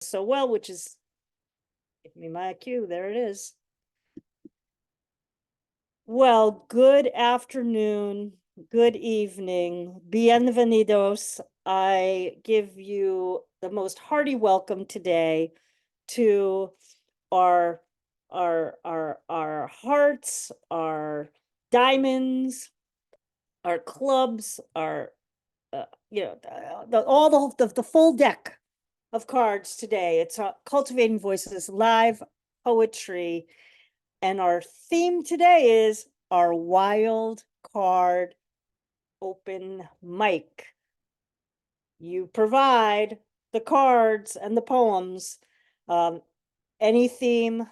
so well, which is, give me my cue, there it is. Well, good afternoon, good evening, bienvenidos. I give you the most hearty welcome today to our hearts, our diamonds, our clubs, our all the full deck of cards today. It's Cultivating Voices live poetry, and our theme today is our wild card open mic. You provide the cards and the poems. Any theme,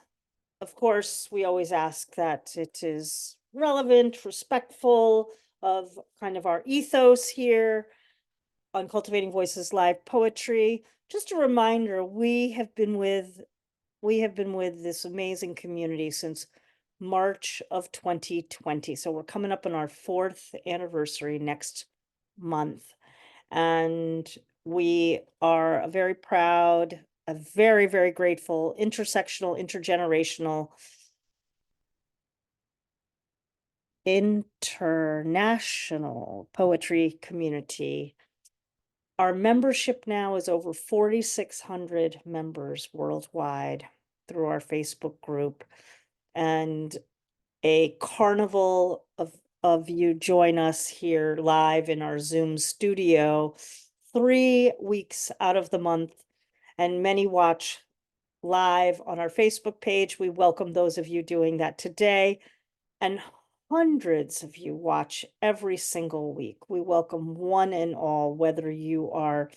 of course, we always ask that it is relevant, respectful of kind of our ethos here on Cultivating Voices live poetry. Just a reminder, we have been with this amazing community since March of 2020. So we're coming up on our 4th anniversary next month. And we are very proud, very, very grateful, intersectional, intergenerational, international poetry community. Our membership now is over 4,600 members worldwide through our Facebook group, and a carnival of you join us here live in our Zoom studio 3 weeks out of the month, and many watch live on our Facebook page. We welcome those of you doing that today, and hundreds of you watch every single week. We welcome one and all, whether you are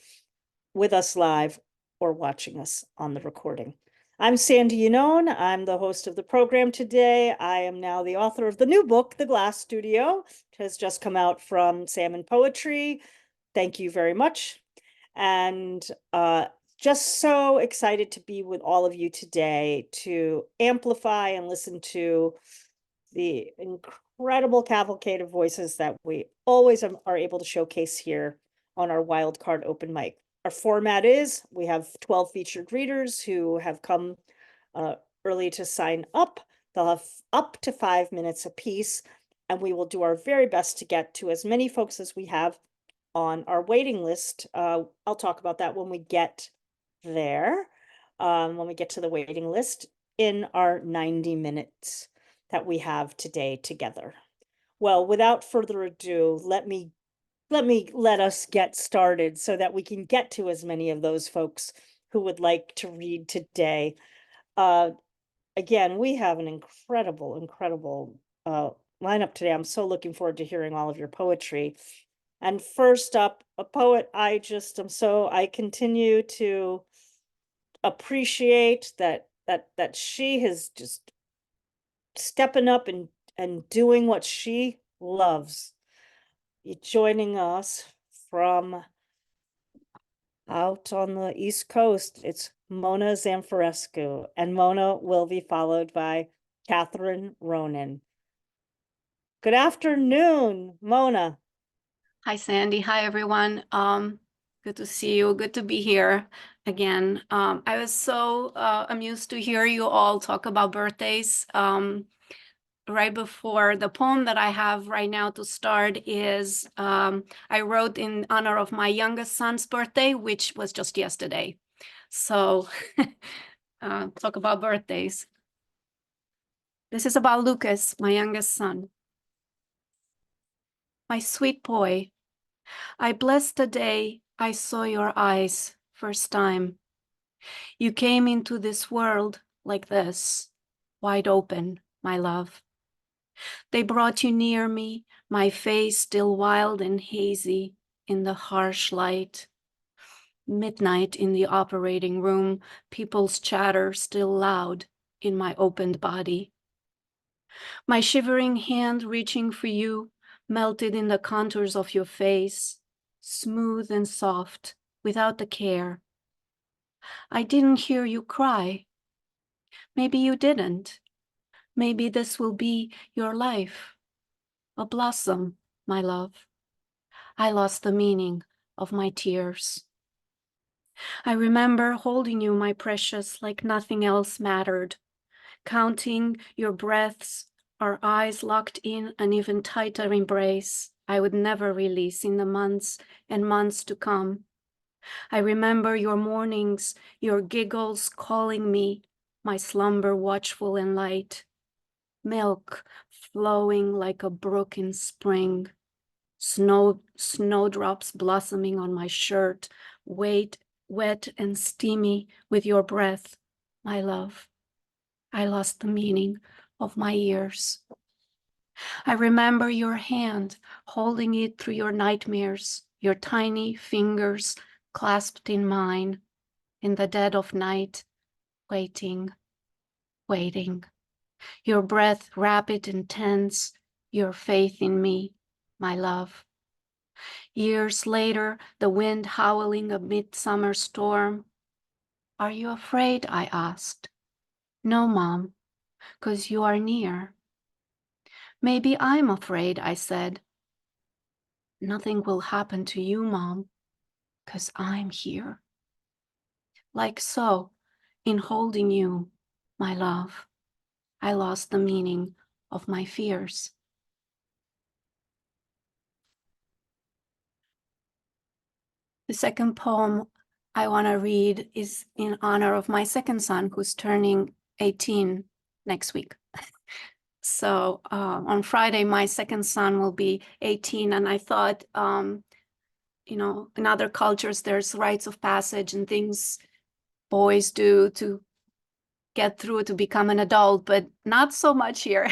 with us live or watching us on the recording. I'm Sandy Yannone. I'm the host of the program today. I am now the author of the new book, The Glass Studio. It has just come out from Salmon Poetry. Thank you very much. And just so excited to be with all of you today to amplify and listen to the incredible cavalcade of voices that we always are able to showcase here on our Wildcard Open Mic. Our format is, we have 12 featured readers who have come early to sign up. They'll have up to 5 minutes apiece, and we will do our very best to get to as many folks as we have on our waiting list. I'll talk about that when we get there, when we get to the waiting list in our 90 minutes that we have today together. Well, without further ado, let us get started so that we can get to as many of those folks who would like to read today. Again, we have an incredible lineup today. I'm so looking forward to hearing all of your poetry. And first up, a poet I continue to appreciate that she has just stepping up and doing what she loves. Joining us from out on the East Coast, it's Mona Zamfirescu, and Mona will be followed by Catherine Ronan. Good afternoon, Mona. Hi, Sandy. Hi, everyone. Good to see you. Good to be here again. I was so amused to hear you all talk about birthdays. Right before the poem that I have right now to start is I wrote in honor of my youngest son's birthday, which was just yesterday. So talk about birthdays. This is about Lucas, my youngest son. My sweet boy, I bless the day I saw your eyes first time. You came into this world like this, wide open, my love. They brought you near me, my face still wild and hazy in the harsh light. Midnight in the operating room, people's chatter still loud in my opened body. My shivering hand reaching for you, melted in the contours of your face, smooth and soft, without the care. I didn't hear you cry. Maybe you didn't. Maybe this will be your life. A blossom, my love. I lost the meaning of my tears. I remember holding you, my precious, like nothing else mattered, counting your breaths, our eyes locked in an even tighter embrace I would never release in the months and months to come. I remember your mornings, your giggles calling me, my slumber watchful and light, milk flowing like a brook in spring, snowdrops blossoming on my shirt, wet and steamy with your breath, my love. I lost the meaning of my years. I remember your hand holding it through your nightmares, your tiny fingers clasped in mine, in the dead of night, waiting, waiting. Your breath rapid and tense, your faith in me, my love. Years later, the wind howling a midsummer storm. Are you afraid? I asked. No, Mom, 'cause you are near. Maybe I'm afraid, I said. Nothing will happen to you, Mom, 'cause I'm here. Like so, in holding you, my love, I lost the meaning of my fears. The second poem I want to read is in honor of my second son, who's turning 18 next week. So on Friday, my second son will be 18, and I thought, in other cultures, there's rites of passage and things boys do to get through to become an adult, but not so much here.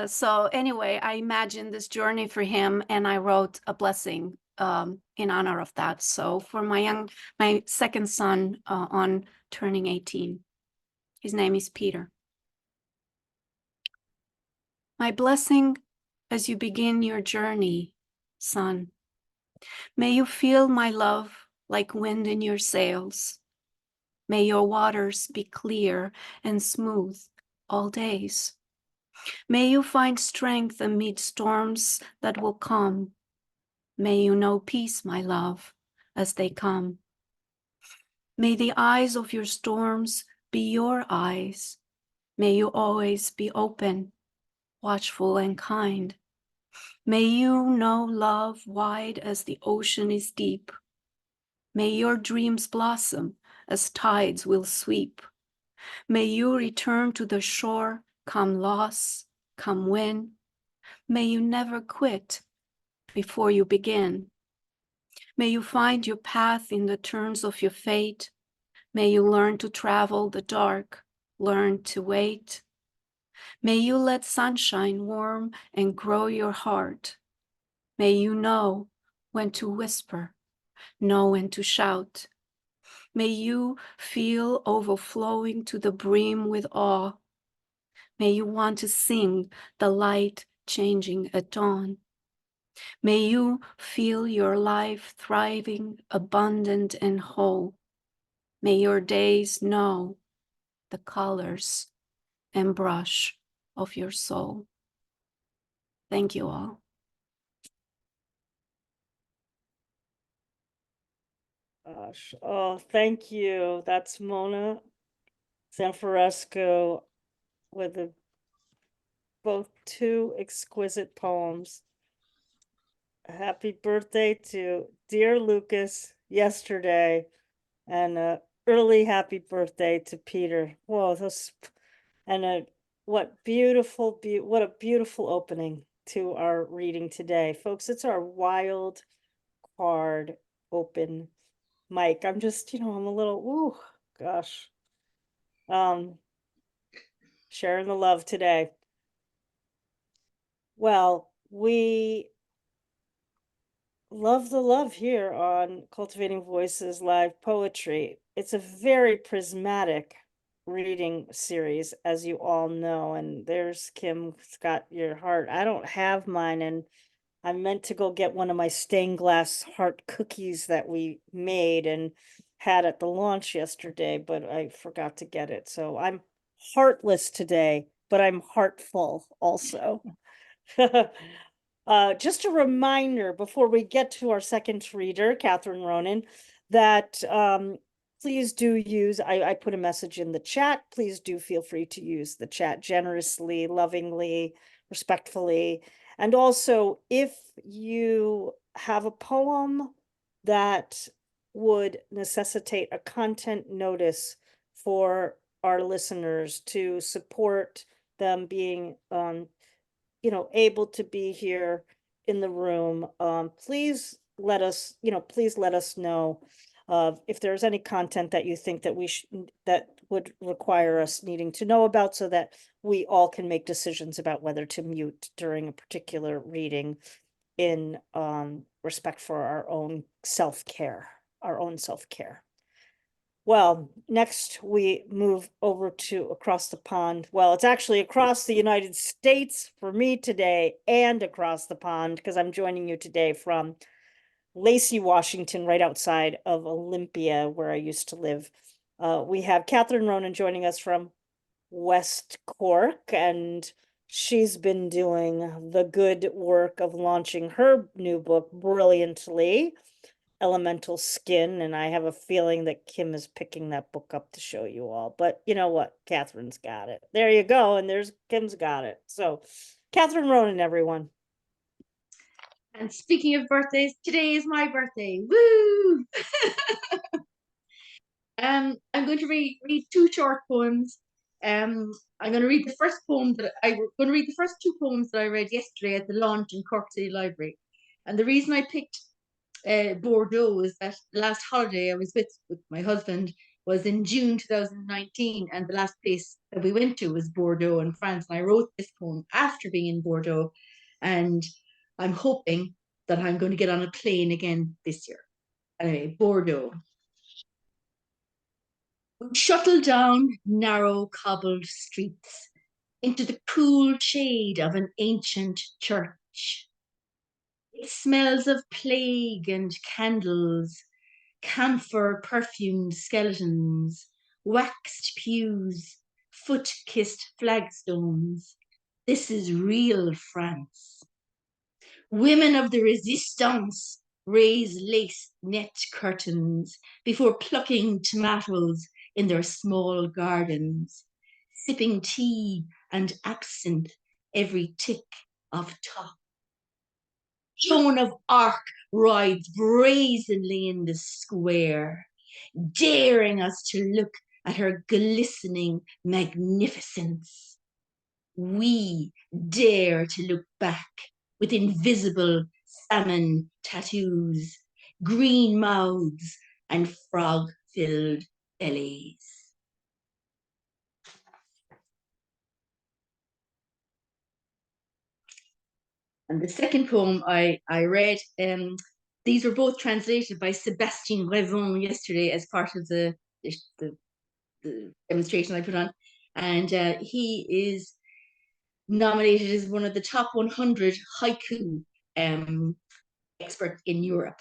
So anyway, I imagined this journey for him, and I wrote a blessing in honor of that. So for my second son on turning 18, his name is Peter. My blessing as you begin your journey, son. May you feel my love like wind in your sails. May your waters be clear and smooth all days. May you find strength amid storms that will come. May you know peace, my love, as they come. May the eyes of your storms be your eyes. May you always be open, watchful, and kind. May you know love wide as the ocean is deep. May your dreams blossom as tides will sweep. May you return to the shore, come loss, come win. May you never quit before you begin. May you find your path in the turns of your fate. May you learn to travel the dark, learn to wait. May you let sunshine warm and grow your heart. May you know when to whisper, know when to shout. May you feel overflowing to the brim with awe. May you want to sing the light changing at dawn. May you feel your life thriving, abundant, and whole. May your days know the colors and brush of your soul. Thank you all. Gosh, oh, thank you. That's Mona Zamfirescu with both two exquisite poems. Happy birthday to dear Lucas yesterday, and early happy birthday to Peter. Whoa, what a beautiful opening to our reading today, folks. It's our wild card open mic. I'm just, I'm a little, ooh, gosh. Sharing the love today. Well, we love the love here on Cultivating Voices Live Poetry. It's a very prismatic reading series, as you all know. And there's Kim's got your heart. I don't have mine, and I meant to go get one of my stained glass heart cookies that we made and had at the launch yesterday, but I forgot to get it. So I'm heartless today, but I'm heartful also. Just a reminder before we get to our second reader, Catherine Ronan, that please do use, I put a message in the chat. Please do feel free to use the chat generously, lovingly, respectfully. And also, if you have a poem that would necessitate a content notice for our listeners to support them being able to be here in the room, please let us, please let us know if there's any content that you think that that would require us needing to know about, so that we all can make decisions about whether to mute during a particular reading in respect for our own self-care, Well, next we move over to across the pond. Well, it's actually across the United States for me today, and across the pond because I'm joining you today from Lacey, Washington, right outside of Olympia, where I used to live. We have Catherine Ronan joining us from West Cork, and she's been doing the good work of launching her new book brilliantly, Elemental Skin, and I have a feeling that Kim is picking that book up to show you all. But you know what? Catherine's got it. There you go, and there's Kim's got it. So, Catherine Ronan, everyone. And speaking of birthdays, today is my birthday. Woo! I'm going to read two short poems. I'm going to read the first poem that I'm going to read the first two poems that I read yesterday at the launch in Cork City Library. And the reason I picked Bordeaux is that the last holiday I was with my husband was in June 2019, and the last place that we went to was Bordeaux in France. And I wrote this poem after being in Bordeaux, and I'm hoping that I'm going to get on a plane again this year. Anyway, Bordeaux. We shuttle down narrow cobbled streets into the cool shade of an ancient church. It smells of plague and candles, camphor perfumed skeletons, waxed pews, foot-kissed flagstones. This is real France. Women of the resistance raise lace net curtains before plucking tomatoes in their small gardens, sipping tea and absinthe every tick of top. Joan of Arc rides brazenly in the square, daring us to look at her glistening magnificence. We dare to look back with invisible salmon tattoos, green mouths, and frog-filled bellies. And the second poem I read, these were both translated by Sébastien Revon yesterday as part of the demonstration I put on. And he is nominated as one of the top 100 haiku experts in Europe.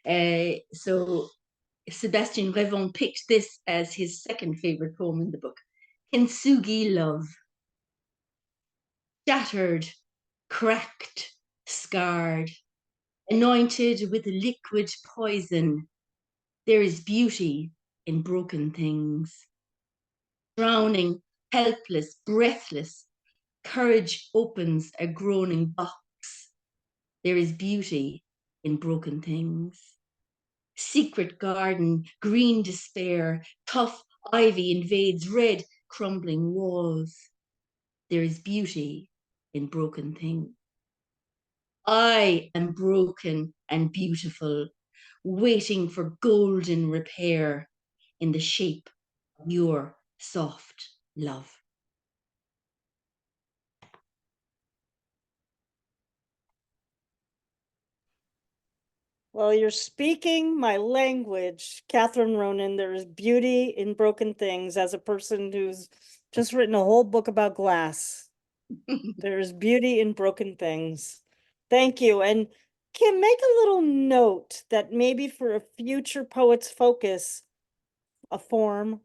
So Sébastien Revon picked this as his second favorite poem in the book. Kintsugi Love. Shattered, cracked, scarred, anointed with liquid poison, there is beauty in broken things. Drowning, helpless, breathless, courage opens a groaning box. There is beauty in broken things. Secret garden, green despair, tough ivy invades red, crumbling walls. There is beauty in broken things. I am broken and beautiful, waiting for golden repair in the shape of your soft love. Well, you're speaking my language, Catherine Ronan. There is beauty in broken things. As a person who's just written a whole book about glass, there is beauty in broken things. Thank you. And Kim, make a little note that maybe for a future Poets Focus, a form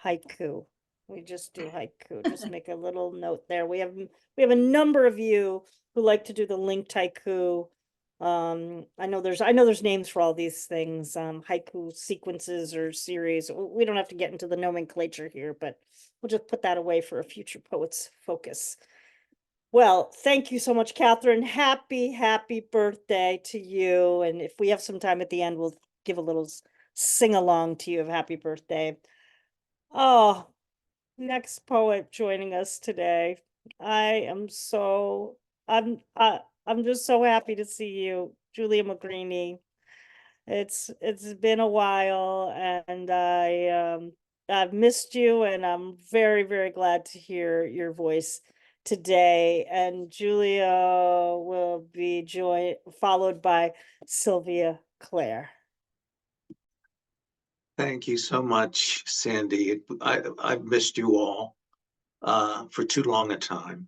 haiku. We just do haiku. Just make a little note there. We have a number of you who like to do the linked haiku. I know there's names for all these things, haiku sequences or series. We don't have to get into the nomenclature here, but we'll just put that away for a future poet's focus. Well, thank you so much, Catherine. Happy birthday to you. And if we have some time at the end, we'll give a little sing along to you of happy birthday. Oh, next poet joining us today. I'm just so happy to see you, Giulio Magrini. It's been a while, and I've missed you, and I'm very glad to hear your voice today. And Julia will be followed by Sylvia Clare. Thank you so much, Sandy. I've missed you all for too long a time.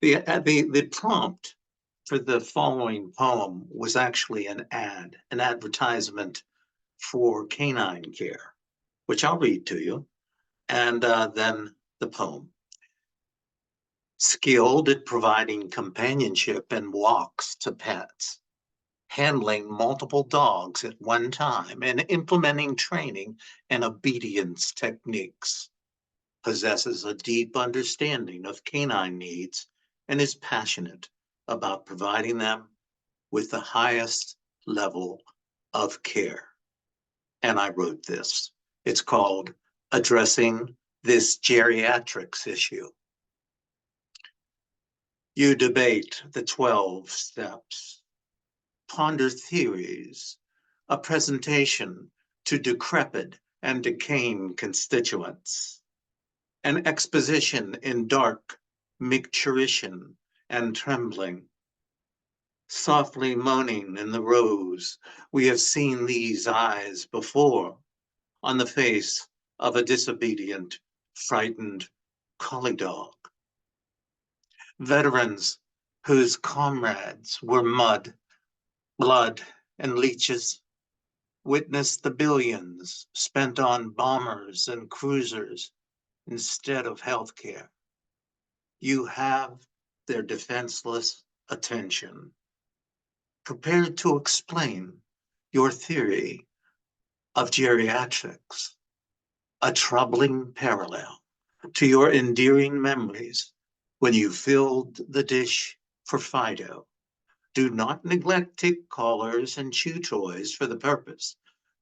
The prompt for the following poem was actually an advertisement for canine care, which I'll read to you, and then the poem. Skilled at providing companionship and walks to pets, handling multiple dogs at one time, and implementing training and obedience techniques, possesses a deep understanding of canine needs, and is passionate about providing them with the highest level of care. And I wrote this. It's called Addressing This Geriatrics Issue. You debate the 12 steps, ponder theories, a presentation to decrepit and decaying constituents, an exposition in dark micturition and trembling, softly moaning in the rose. We have seen these eyes before on the face of a disobedient, frightened collie dog. Veterans whose comrades were mud, blood, and leeches witnessed the billions spent on bombers and cruisers instead of healthcare. You have their defenseless attention, prepared to explain your theory of geriatrics, a troubling parallel to your endearing memories when you filled the dish for Fido. Do not neglect tick collars and chew toys for the purpose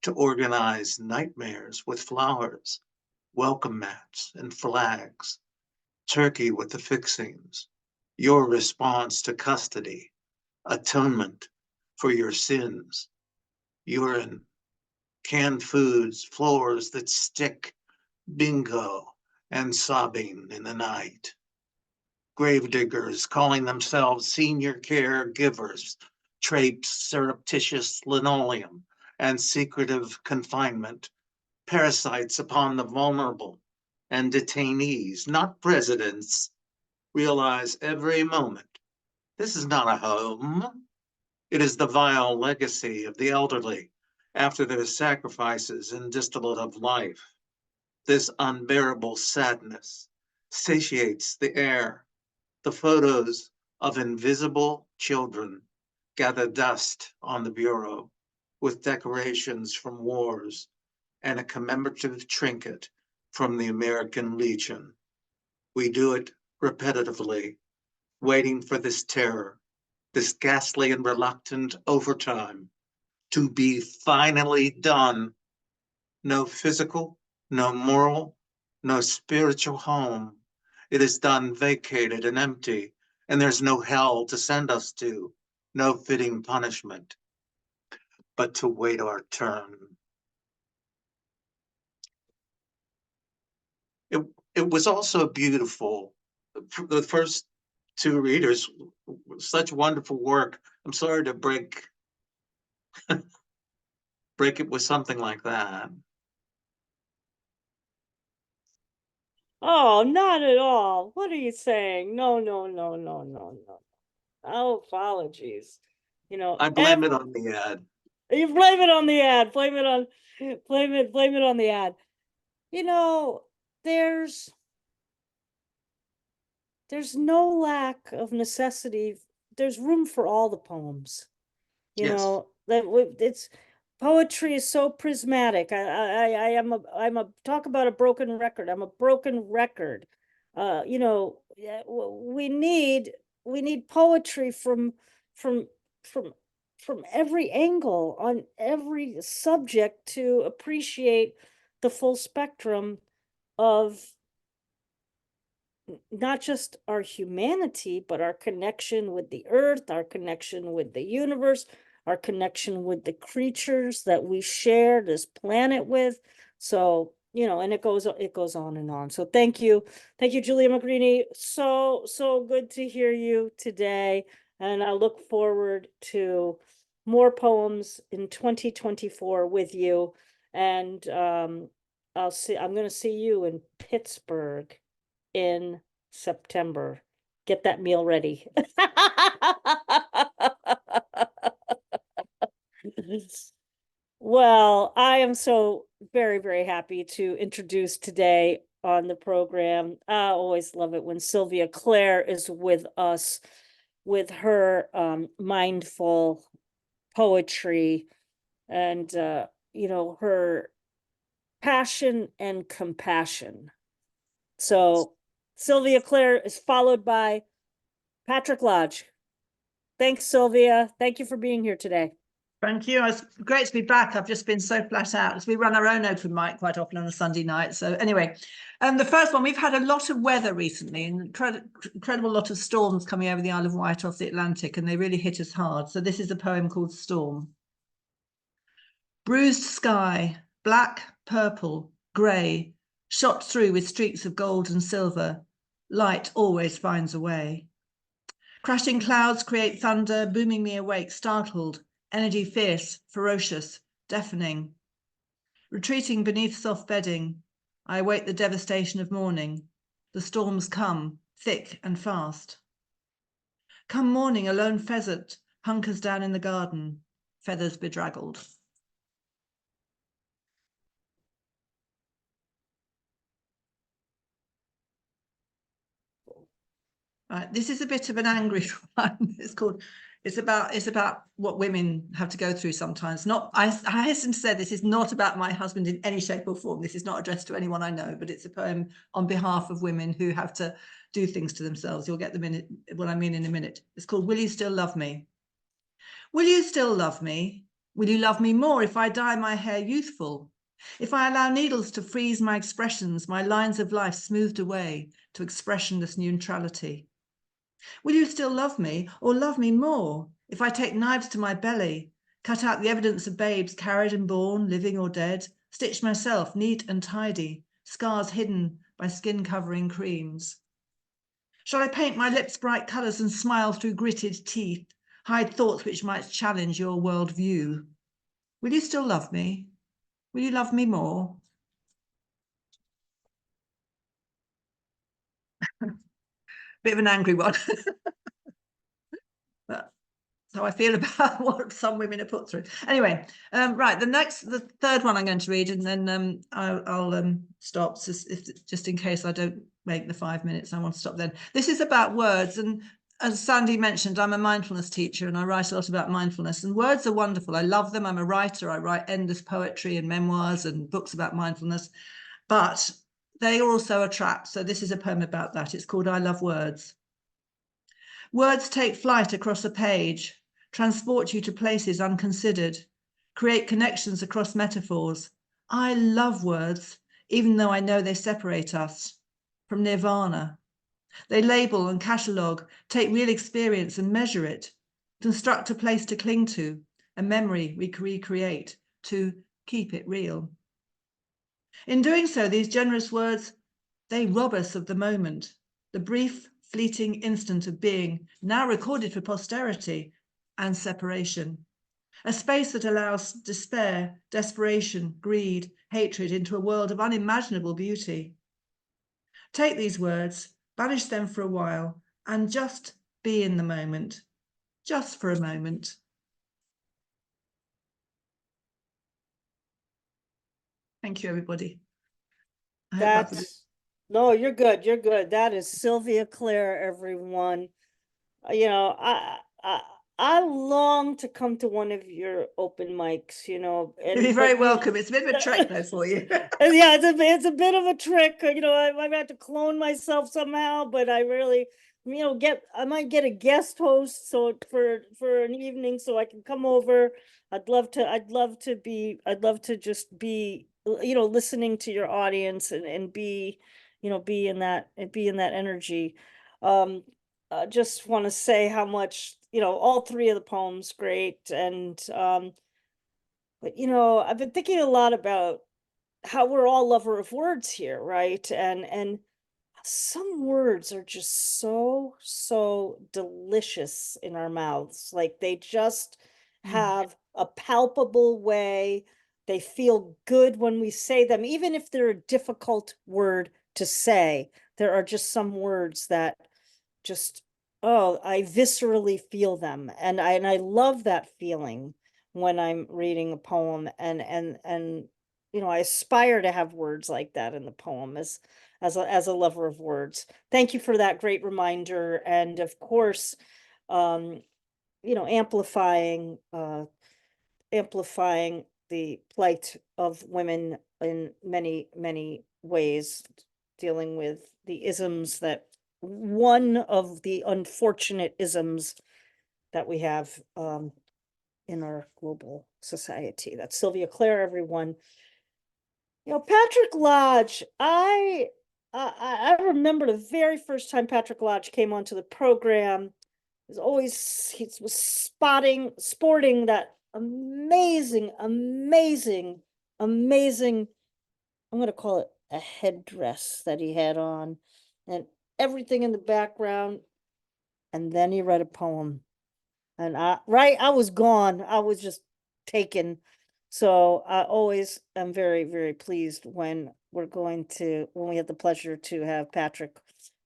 to organize nightmares with flowers, welcome mats and flags, turkey with the fixings, your response to custody, atonement for your sins, urine, canned foods, floors that stick, bingo, and sobbing in the night. Gravediggers calling themselves senior caregivers, traipse surreptitious linoleum and secretive confinement, parasites upon the vulnerable and detainees, not presidents, realize every moment this is not a home. It is the vile legacy of the elderly after their sacrifices in distillate of life. This unbearable sadness satiates the air. The photos of invisible children gather dust on the bureau with decorations from wars and a commemorative trinket from the American Legion. We do it repetitively, waiting for this terror, this ghastly and reluctant overtime to be finally done. No physical, no moral, no spiritual home. It is done vacated and empty, and there's no hell to send us to, no fitting punishment, but to wait our turn. It was also beautiful. The first two readers, such wonderful work. I'm sorry to break it with something like that. Oh, not at all. What are you saying? No. No apologies. I blame it on the ad. You blame it on the ad. Blame it on the ad. There's no lack of necessity. There's room for all the poems. You Yes. know, it's poetry is so prismatic. I'm a talk about a broken record. I'm a broken record. You know, we need poetry from from from every angle on every subject to appreciate the full spectrum of not just our humanity, but our connection with the earth, our connection with the universe, our connection with the creatures that we share this planet with. So, you know, and it goes on and on. So thank you. Thank you, Giulio Magrini. So good to hear you today. And I look forward to more poems in 2024 with you. And I'm going to see you in Pittsburgh in September. Get that meal ready. Well, I am so very, very happy to introduce today on the program. I always love it when Sylvia Clare is with us with her mindful poetry and you know, her passion and compassion. So Sylvia Clare is followed by Patrick Lodge. Thanks, Sylvia. Thank you for being here today. Thank you. It's great to be back. I've just been so flat out as we run our own open mic quite often on a Sunday night. So anyway, the first one, we've had a lot of weather recently, and incredible lot of storms coming over the Isle of Wight off the Atlantic, and they really hit us hard. So this is a poem called Storm. Bruised sky, black, purple, grey, shot through with streaks of gold and silver. Light always finds a way. Crashing clouds create thunder, booming me awake, startled, energy fierce, ferocious, deafening. Retreating beneath soft bedding, I await the devastation of morning. The storms come, thick and fast. Come morning, a lone pheasant hunkers down in the garden, feathers bedraggled. Right, this is a bit of an angry one. It's about what women have to go through sometimes. I hasten to say this is not about my husband in any shape or form. This is not addressed to anyone I know, but it's a poem on behalf of women who have to do things to themselves. You'll get what I mean in a minute. It's called Will You Still Love Me? Will you still love me? Will you love me more if I dye my hair youthful? If I allow needles to freeze my expressions, my lines of life smoothed away to expressionless neutrality? Will you still love me, or love me more, if I take knives to my belly, cut out the evidence of babes carried and born, living or dead, stitch myself neat and tidy, scars hidden by skin-covering creams? Shall I paint my lips bright colours and smile through gritted teeth, hide thoughts which might challenge your worldview? Will you still love me? Will you love me more? Bit of an angry one. But how I feel about what some women are put through. Anyway, right, the third one I'm going to read, and then I'll stop, just in case I don't make the 5 minutes. I want to stop then. This is about words, and as Sandy mentioned, I'm a mindfulness teacher and I write a lot about mindfulness, and words are wonderful. I love them. I'm a writer. I write endless poetry and memoirs and books about mindfulness, but they are also a trap. So this is a poem about that. It's called I Love Words. Words take flight across a page, transport you to places unconsidered, create connections across metaphors. I love words, even though I know they separate us from nirvana. They label and catalogue, take real experience and measure it, construct a place to cling to, a memory we recreate to keep it real. In doing so, these generous words, they rob us of the moment, the brief, fleeting instant of being, now recorded for posterity, and separation. A space that allows despair, desperation, greed, hatred into a world of unimaginable beauty. Take these words, banish them for a while, and just be in the moment, just for a moment. Thank you, everybody. No, you're good. You're good. That is Sylvia Clare, everyone. You know, I long to come to one of your open mics, you know. You'd be very welcome. It's a bit of a trek though for you. Yeah, it's a bit of a trick, you know. I've had to clone myself somehow, but I really, you know, I might get a guest host so for an evening so I can come over. I'd love to just be, you know, listening to your audience and be, you know, be in that energy. I just want to say how much, you know, all three of the poems great. And but you know, I've been thinking a lot about how we're all lover of words here, right? And some words are just so delicious in our mouths. Like they just have a palpable way. They feel good when we say them, even if they're a difficult word to say. There are just some words that just, oh, I viscerally feel them. And I love that feeling when I'm reading a poem, and you know, I aspire to have words like that in the poem as a lover of words. Thank you for that great reminder. And of course, um, you know, amplifying the plight of women in many ways, dealing with the isms that one of the unfortunate isms that we have in our global society. That's Sylvia Clare, everyone. You know, Patrick Lodge, I remember the very first time Patrick Lodge came onto the program. He was sporting that amazing, I'm going to call it a headdress that he had on, and everything in the background. And then he read a poem, and I was gone. I was just taken. So I always am very pleased when we have the pleasure to have Patrick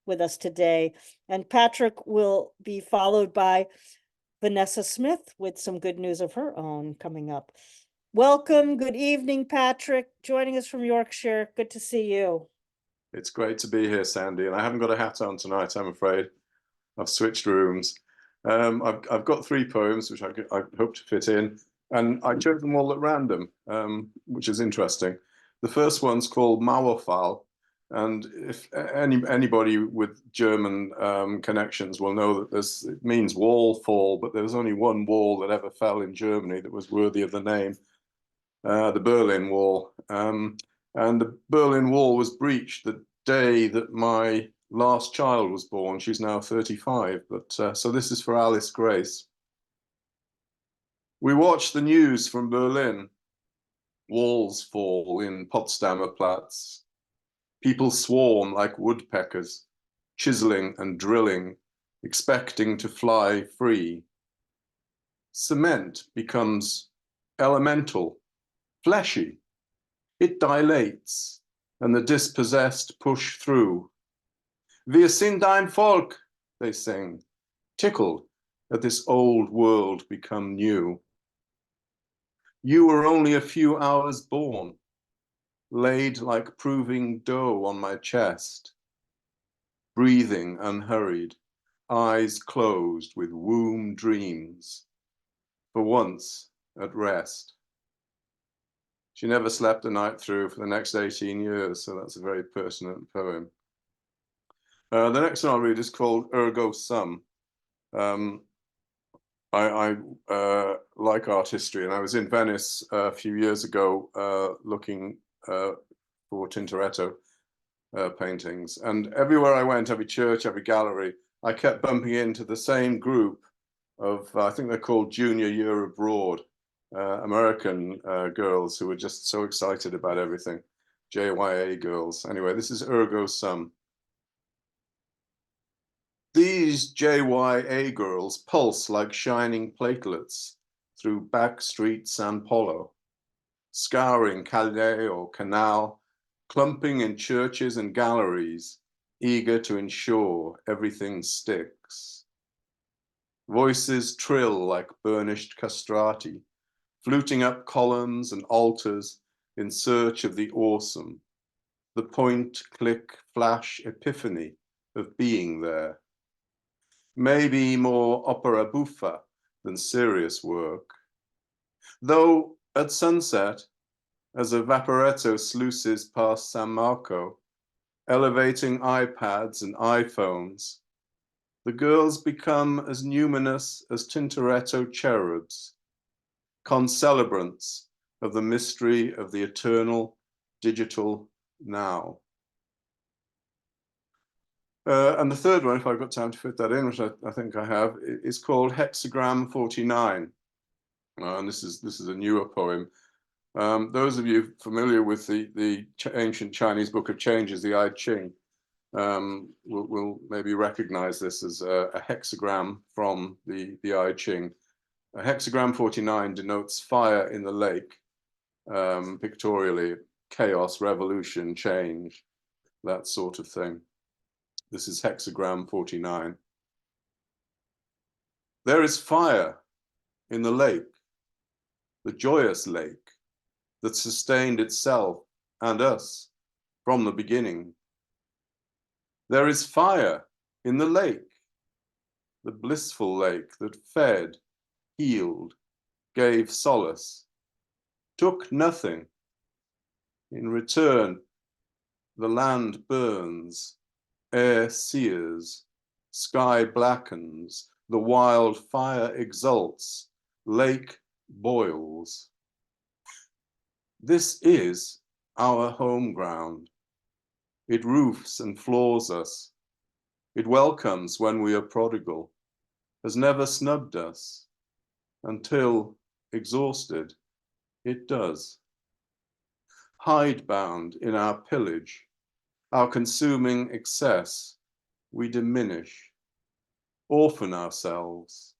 with us today. And Patrick will be followed by Vanessa Smith with some good news of her own coming up. Welcome. Good evening, Patrick, joining us from Yorkshire. Good to see you. It's great to be here, Sandy, and I haven't got a hat on tonight, I'm afraid. I've switched rooms. I've got 3 poems which I hope to fit in, and I chose them all at random, which is interesting. The first one's called Mauerfall, and if anybody with German connections will know that it means wall fall, but there was only one wall that ever fell in Germany that was worthy of the name, the Berlin Wall. And the Berlin Wall was breached the day that my last child was born. She's now 35, but so this is for Alice Grace. We watch the news from Berlin. Walls fall in Potsdamer Platz. People swarm like woodpeckers, chiseling and drilling, expecting to fly free. Cement becomes elemental, fleshy. It dilates, and the dispossessed push through. Wir sind ein Volk, they sing, tickled at this old world become new. You were only a few hours born, laid like proving dough on my chest, breathing unhurried, eyes closed with womb dreams, for once at rest. She never slept a night through for the next 18 years, so that's a very pertinent poem. The next one I'll read is called Ergo Sum. I like art history, and I was in Venice a few years ago looking for Tintoretto paintings. And everywhere I went, every church, every gallery, I kept bumping into the same group of, I think they're called Junior Year Abroad, American girls who were just so excited about everything. JYA girls. Anyway, this is Ergo Sum. These JYA girls pulse like shining platelets through backstreet San Polo, scouring Calais or Canal, clumping in churches and galleries, eager to ensure everything sticks. Voices trill like burnished castrati, fluting up columns and altars in search of the awesome, the point, click, flash epiphany of being there. Maybe more opera buffa than serious work. Though at sunset, as a vaporetto sluices past San Marco, elevating iPads and iPhones, the girls become as numinous as Tintoretto cherubs, concelebrants of the mystery of the eternal digital now. And the third one, if I've got time to fit that in, which I think I have, is called Hexagram 49. And this is a newer poem. Those of you familiar with the ancient Chinese Book of Changes, the I Ching, will maybe recognize this as a hexagram from the I Ching. A hexagram 49 denotes fire in the lake, pictorially, chaos, revolution, change, that sort of thing. This is hexagram 49. There is fire in the lake, the joyous lake that sustained itself and us from the beginning. There is fire in the lake, the blissful lake that fed, healed, gave solace, took nothing. In return, the land burns, air sears, sky blackens, the wild fire exalts, lake boils. This is our home ground. It roofs and floors us. It welcomes when we are prodigal, has never snubbed us, until, exhausted, it does. Hidebound in our pillage, our consuming excess, we diminish, orphan ourselves.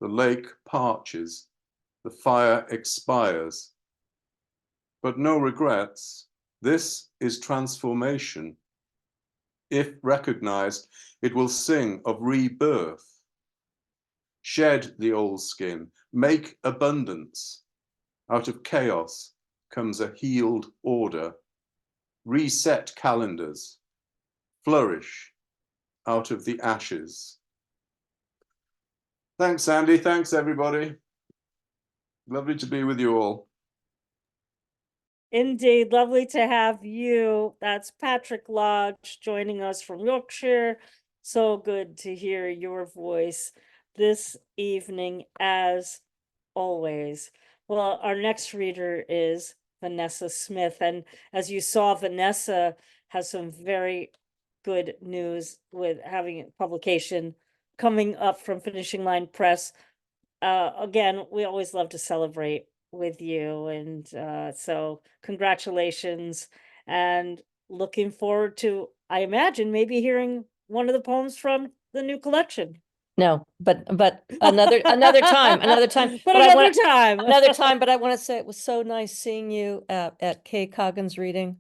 The lake parches, the fire expires, but no regrets. This is transformation. If recognized, it will sing of rebirth. Shed the old skin, make abundance. Out of chaos comes a healed order. Reset calendars, flourish out of the ashes. Thanks, Andy. Thanks, everybody. Lovely to be with you all. Indeed, lovely to have you. That's Patrick Lodge joining us from Yorkshire. So good to hear your voice this evening, as always. Well, our next reader is Vanessa Smith. And as you saw, Vanessa has some very good news with having a publication coming up from Finishing Line Press. Again, we always love to celebrate with you, and so congratulations, and looking forward to, I imagine, maybe hearing one of the poems from the new collection. No, but another time, another time. But I another wanna- time. Another time, but I want to say it was so nice seeing you at Kay Coggins' reading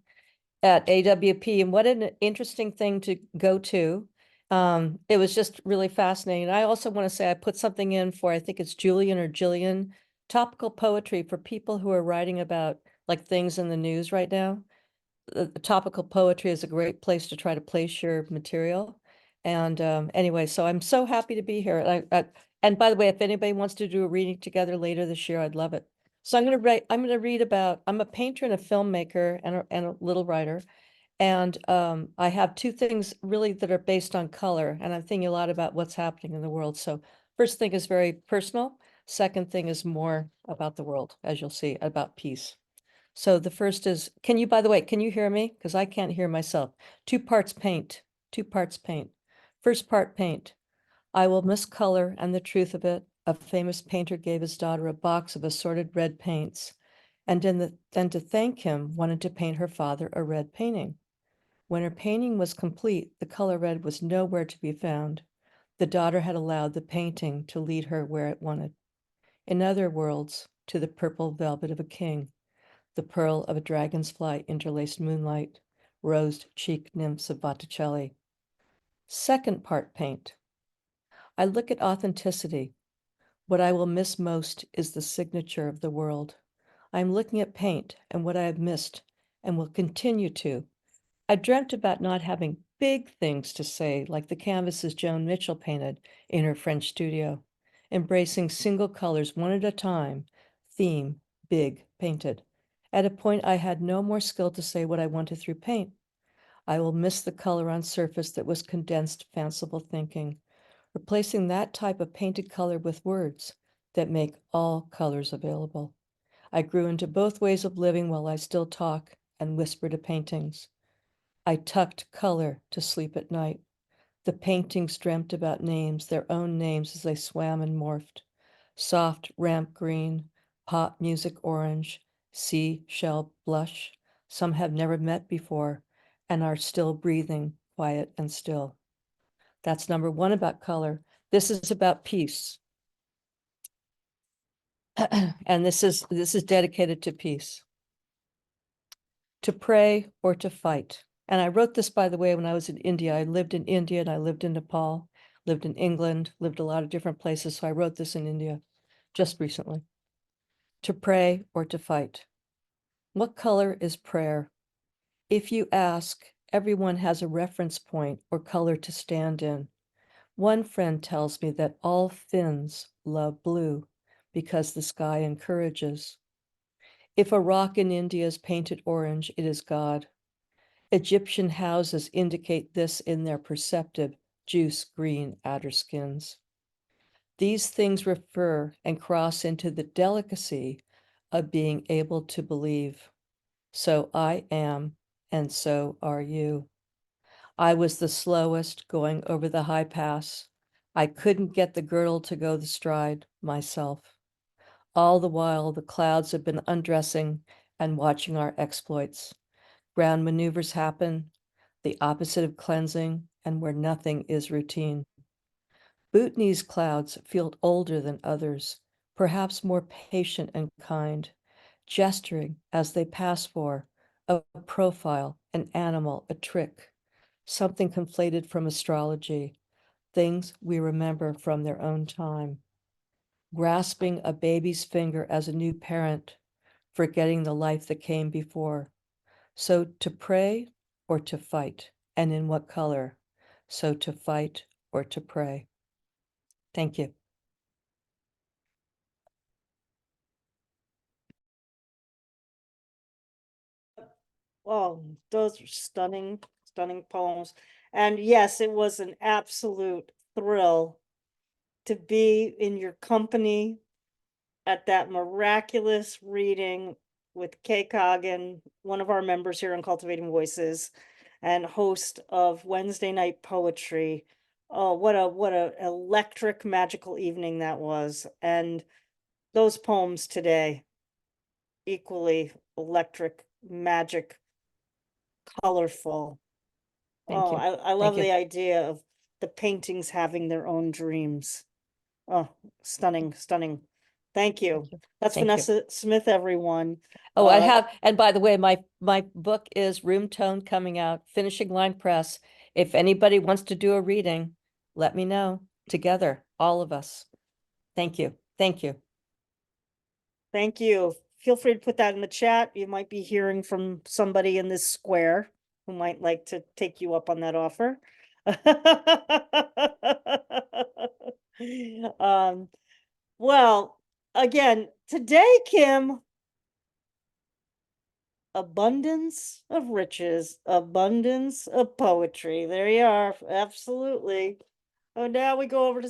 at AWP, and what an interesting thing to go to. It was just really fascinating. I also want to say I put something in for, I think it's Julian or Jillian, topical poetry for people who are writing about like things in the news right now. The topical poetry is a great place to try to place your material. And anyway, so I'm so happy to be here. And by the way, if anybody wants to do a reading together later this year, I'd love it. So I'm going to read about, I'm a painter and a filmmaker and a little writer. And I have two things really that are based on color. And I'm thinking a lot about what's happening in the world. So first thing is very personal. Second thing is more about the world, as you'll see, about peace. So the first is, by the way, can you hear me? Because I can't hear myself. 2 parts paint, 2 parts paint. First part paint. I will miss color and the truth of it. A famous painter gave his daughter a box of assorted red paints, and then to thank him, wanted to paint her father a red painting. When her painting was complete, the color red was nowhere to be found. The daughter had allowed the painting to lead her where it wanted. In other worlds, to the purple velvet of a king, the pearl of a dragon's flight, interlaced moonlight, rose-cheeked nymphs of Botticelli. Second part paint. I look at authenticity. What I will miss most is the signature of the world. I'm looking at paint and what I have missed and will continue to. I dreamt about not having big things to say, like the canvases Joan Mitchell painted in her French studio. embracing single colors one at a time, theme, big, painted. At a point, I had no more skill to say what I wanted through paint. I will miss the color on surface that was condensed, fanciful thinking, replacing that type of painted color with words that make all colors available. I grew into both ways of living while I still talk and whisper to paintings. I tucked color to sleep at night. The paintings dreamt about names, their own names as they swam and morphed. Soft ramp green, pop music orange, seashell blush. Some have never met before and are still breathing, quiet and still. That's number one about color. This is about peace. And this is dedicated to peace. To pray or to fight. And I wrote this, by the way, when I was in India. I lived in India and I lived in Nepal, lived in England, lived a lot of different places. So I wrote this in India just recently. To pray or to fight. What color is prayer? If you ask, everyone has a reference point or color to stand in. One friend tells me that all Finns love blue because the sky encourages. If a rock in India is painted orange, it is God. Egyptian houses indicate this in their perceptive juice green adder skins. These things refer and cross into the delicacy of being able to believe. So I am, and so are you. I was the slowest going over the high pass. I couldn't get the girdle to go the stride myself. All the while, the clouds have been undressing and watching our exploits. Ground maneuvers happen, the opposite of cleansing, and where nothing is routine. Bhutanese clouds feel older than others, perhaps more patient and kind, gesturing as they pass for a profile, an animal, a trick, something conflated from astrology, things we remember from their own time. Grasping a baby's finger as a new parent, forgetting the life that came before. So to pray or to fight, and in what color? So to fight or to pray. Thank you. Oh, those are stunning, stunning poems. And yes, it was an absolute thrill to be in your company at that miraculous reading with Kay Coggan, one of our members here on Cultivating Voices, and host of Wednesday Night Poetry. Oh, what a electric, magical evening that was. And those poems today, equally electric, magic, colorful. Thank you. I love Thank you. the idea of the paintings having their own dreams. Oh, stunning, stunning. Thank you. Thank you. That's Thank you. Vanessa Smith, everyone. Oh, I have, and by the way, my book is Room Tone coming out, Finishing Line Press. If anybody wants to do a reading, let me know. Together, all of us. Thank you. Thank you. Thank you. Feel free to put that in the chat. You might be hearing from somebody in this square who might like to take you up on that offer. Well, again, today, Kim, abundance of riches, abundance of poetry. There you are. Absolutely. Oh, now we go over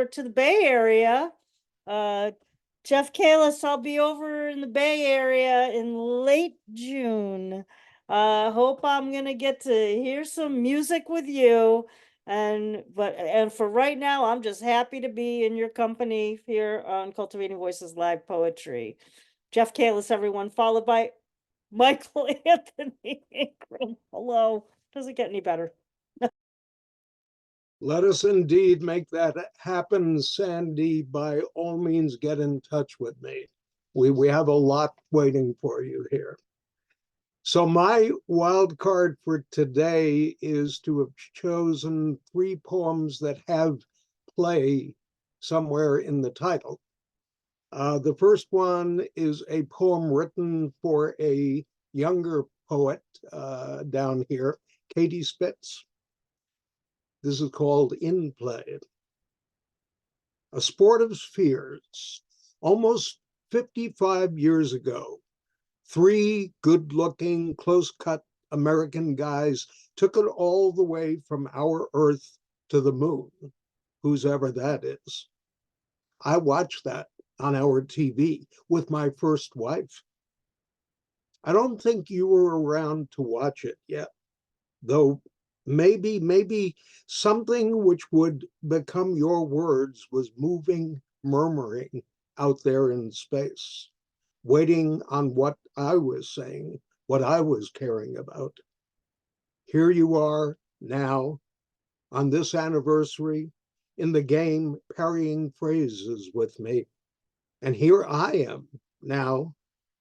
to the Bay Area. Jeff Kaliss, I'll be over in the Bay Area in late June. Hope I'm gonna get to hear some music with you. And for right now, I'm just happy to be in your company here on Cultivating Voices Live Poetry. Jeff Kaliss, everyone, followed by Michael Anthony Ingram. Hello. Doesn't get any better. Let us indeed make that happen, Sandy. By all means, get in touch with me. We have a lot waiting for you here. So my wild card for today is to have chosen 3 poems that have play somewhere in the title. The first one is a poem written for a younger poet down here, Katie Spitz. This is called In Play. a sport of spheres. Almost 55 years ago, three good-looking, close-cut American guys took it all the way from our Earth to the moon, whosever that is. I watched that on our TV with my first wife. I don't think you were around to watch it yet, though maybe something which would become your words was moving, murmuring out there in space, waiting on what I was saying, what I was caring about. Here you are now, on this anniversary, in the game, parrying phrases with me. And here I am now,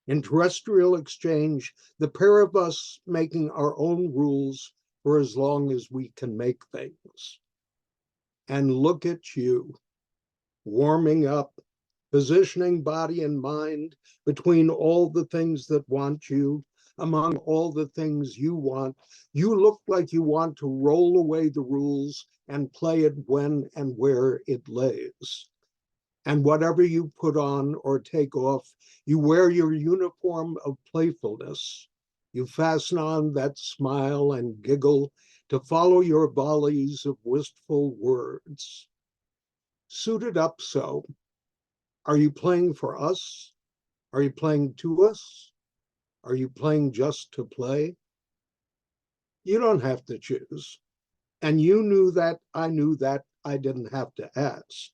in terrestrial exchange, the pair of us making our own rules for as long as we can make things. And look at you, warming up, positioning body and mind between all the things that want you, among all the things you want. You look like you want to roll away the rules and play it when and where it lays. And whatever you put on or take off, you wear your uniform of playfulness. You fasten on that smile and giggle to follow your volleys of wistful words. Suited up so. Are you playing for us? Are you playing to us? Are you playing just to play? You don't have to choose. And you knew that, I knew that, I didn't have to ask.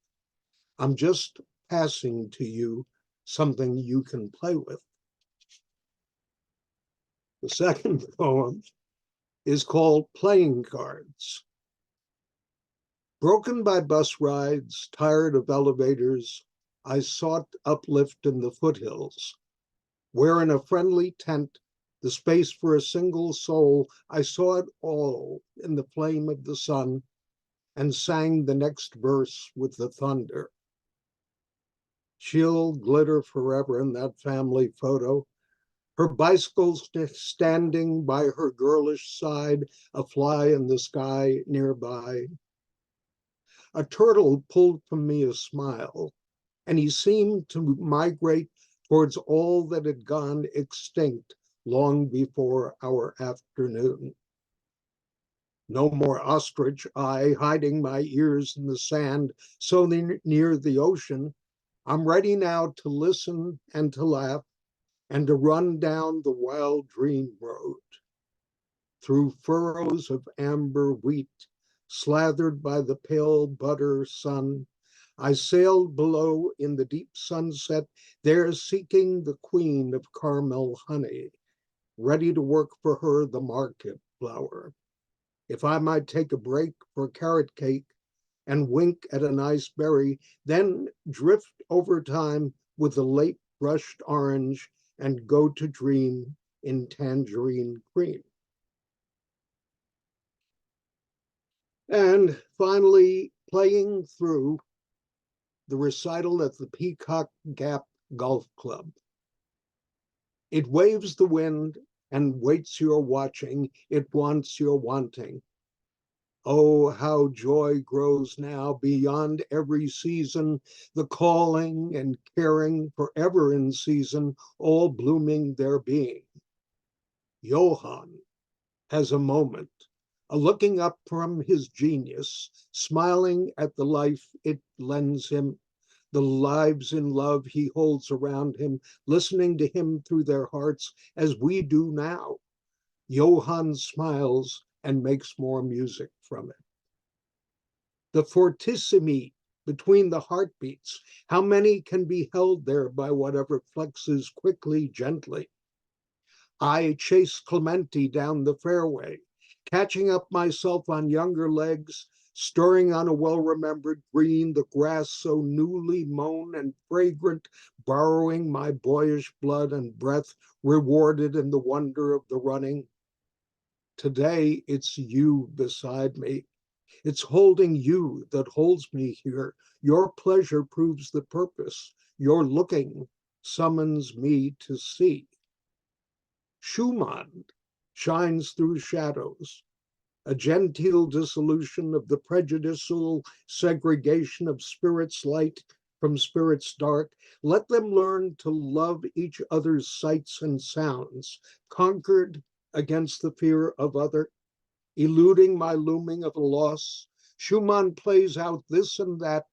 I'm just passing to you something you can play with. The second poem is called Playing Cards. Broken by bus rides, tired of elevators, I sought uplift in the foothills, where in a friendly tent, the space for a single soul, I saw it all in the flame of the sun and sang the next verse with the thunder. She'll glitter forever in that family photo, her bicycle standing by her girlish side, a fly in the sky nearby. A turtle pulled from me a smile, and he seemed to migrate towards all that had gone extinct long before our afternoon. No more ostrich eye hiding my ears in the sand so near the ocean. I'm ready now to listen and to laugh and to run down the wild dream road through furrows of amber wheat, slathered by the pale butter sun. I sailed below in the deep sunset, there seeking the queen of caramel honey, ready to work for her the market flower. If I might take a break for carrot cake and wink at a nice berry, then drift over time with a late brushed orange and go to dream in tangerine cream. And finally, playing through the recital at the Peacock Gap Golf Club. It waves the wind and waits your watching, it wants your wanting. Oh, how joy grows now beyond every season, the calling and caring forever in season, all blooming their being. Johann has a moment, a looking up from his genius, smiling at the life it lends him, the lives in love he holds around him, listening to him through their hearts as we do now. Johann smiles and makes more music from it. The fortissimi between the heartbeats, how many can be held there by whatever flexes quickly, gently? I chase Clementi down the fairway, catching up myself on younger legs, stirring on a well-remembered green, the grass so newly mown and fragrant, borrowing my boyish blood and breath, rewarded in the wonder of the running. Today, it's you beside me. It's holding you that holds me here. Your pleasure proves the purpose. Your looking summons me to see. Schumann shines through shadows. a genteel dissolution of the prejudicial segregation of spirits light from spirits dark. Let them learn to love each other's sights and sounds, conquered against the fear of other, eluding my looming of a loss. Schumann plays out this and that,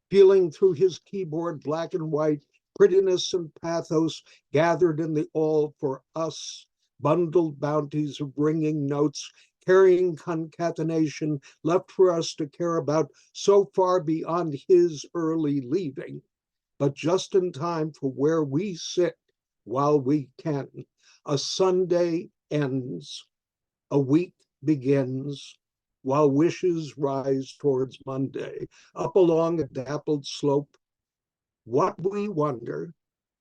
feeling through his keyboard black and white, prettiness and pathos gathered in the all for us, bundled bounties of ringing notes, carrying concatenation left for us to care about so far beyond his early leaving, but just in time for where we sit while we can. A Sunday ends, a week begins, while wishes rise towards Monday, up along a dappled slope. What we wonder,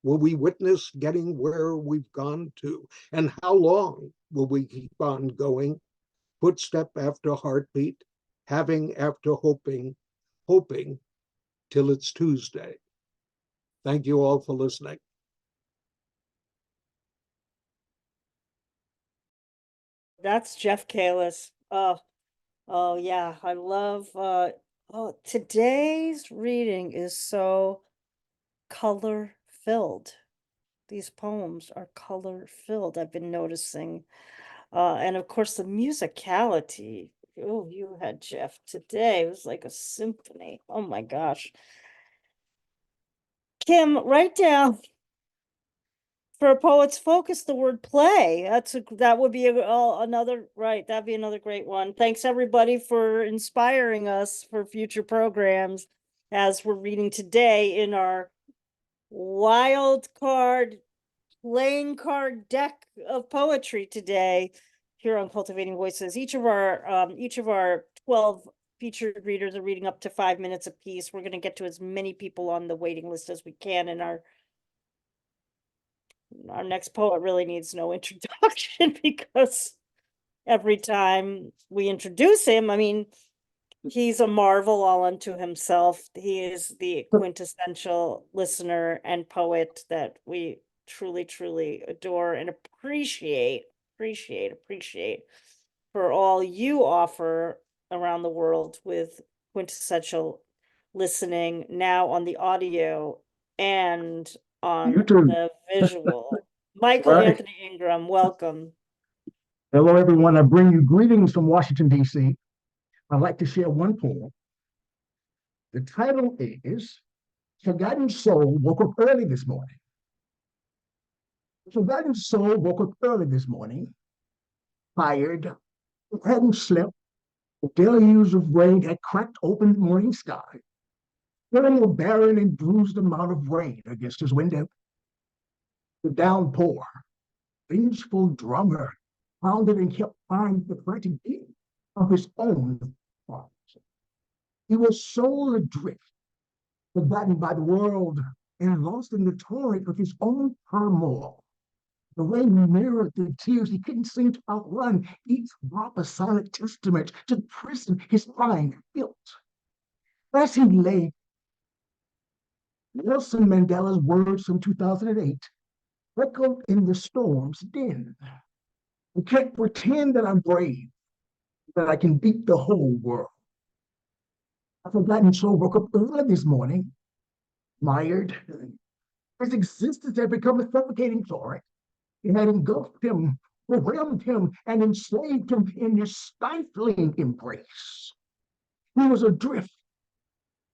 will we witness getting where we've gone to? And how long will we keep on going? Footstep after heartbeat, having after hoping, hoping till it's Tuesday. Thank you all for listening. That's Jeff Kaliss. Oh yeah, I love today's reading is so color filled. These poems are color filled, I've been noticing. And of course the musicality. Oh, you had Jeff today. It was like a symphony. Oh my gosh. Kim, write down for a poet's focus the word play. That would be another, right, that'd be another great one. Thanks everybody for inspiring us for future programs as we're reading today in our wild card playing card deck of poetry today here on Cultivating Voices. Each of our 12 featured readers are reading up to 5 minutes apiece. We're going to get to as many people on the waiting list as we can, and our next poet really needs no introduction because every time we introduce him, I mean, he's a marvel all unto himself. He is the quintessential listener and poet that we truly, truly adore and appreciate for all you offer around the world with quintessential listening now on the audio and on the visual. Michael Right. Anthony Ingram, welcome. Hello, everyone. I bring you greetings from Washington, D.C. I'd like to share one poem. The title is Forgotten Soul Woke Up Early This Morning. Forgotten soul woke up early this morning, tired, hadn't slept. The deluge of rain had cracked open the morning sky, filling a barren and bruised amount of rain against his window. The downpour, vengeful drummer, pounded and kept finding the frantic beat of his own heart. He was soul adrift, forgotten by the world, and lost in the torrent of his own turmoil. The rain mirrored the tears he couldn't seem to outrun, each drop a silent testament to the prison his mind built. As he lay, Nelson Mandela's words from 2008 echoed in the storm's din. I can't pretend that I'm brave, that I can beat the whole world. A forgotten soul woke up early this morning, mired. His existence had become a suffocating torrent. It had engulfed him, overwhelmed him, and enslaved him in his stifling embrace. He was adrift,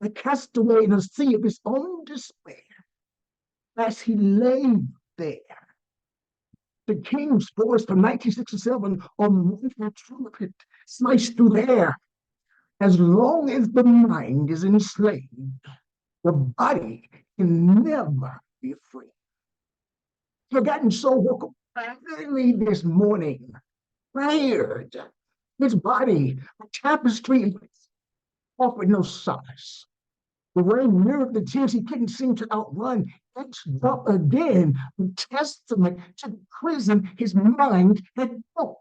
a castaway in a sea of his own despair. As he lay there, the King's voice from 1967 on one trumpet sliced through the air. As long as the mind is enslaved, the body can never be free. Forgotten soul woke up early this morning, tired. His body, a tapestry, offered no solace. The rain mirrored the tears he couldn't seem to outrun. Each drop again, a testament to the prison his mind had built,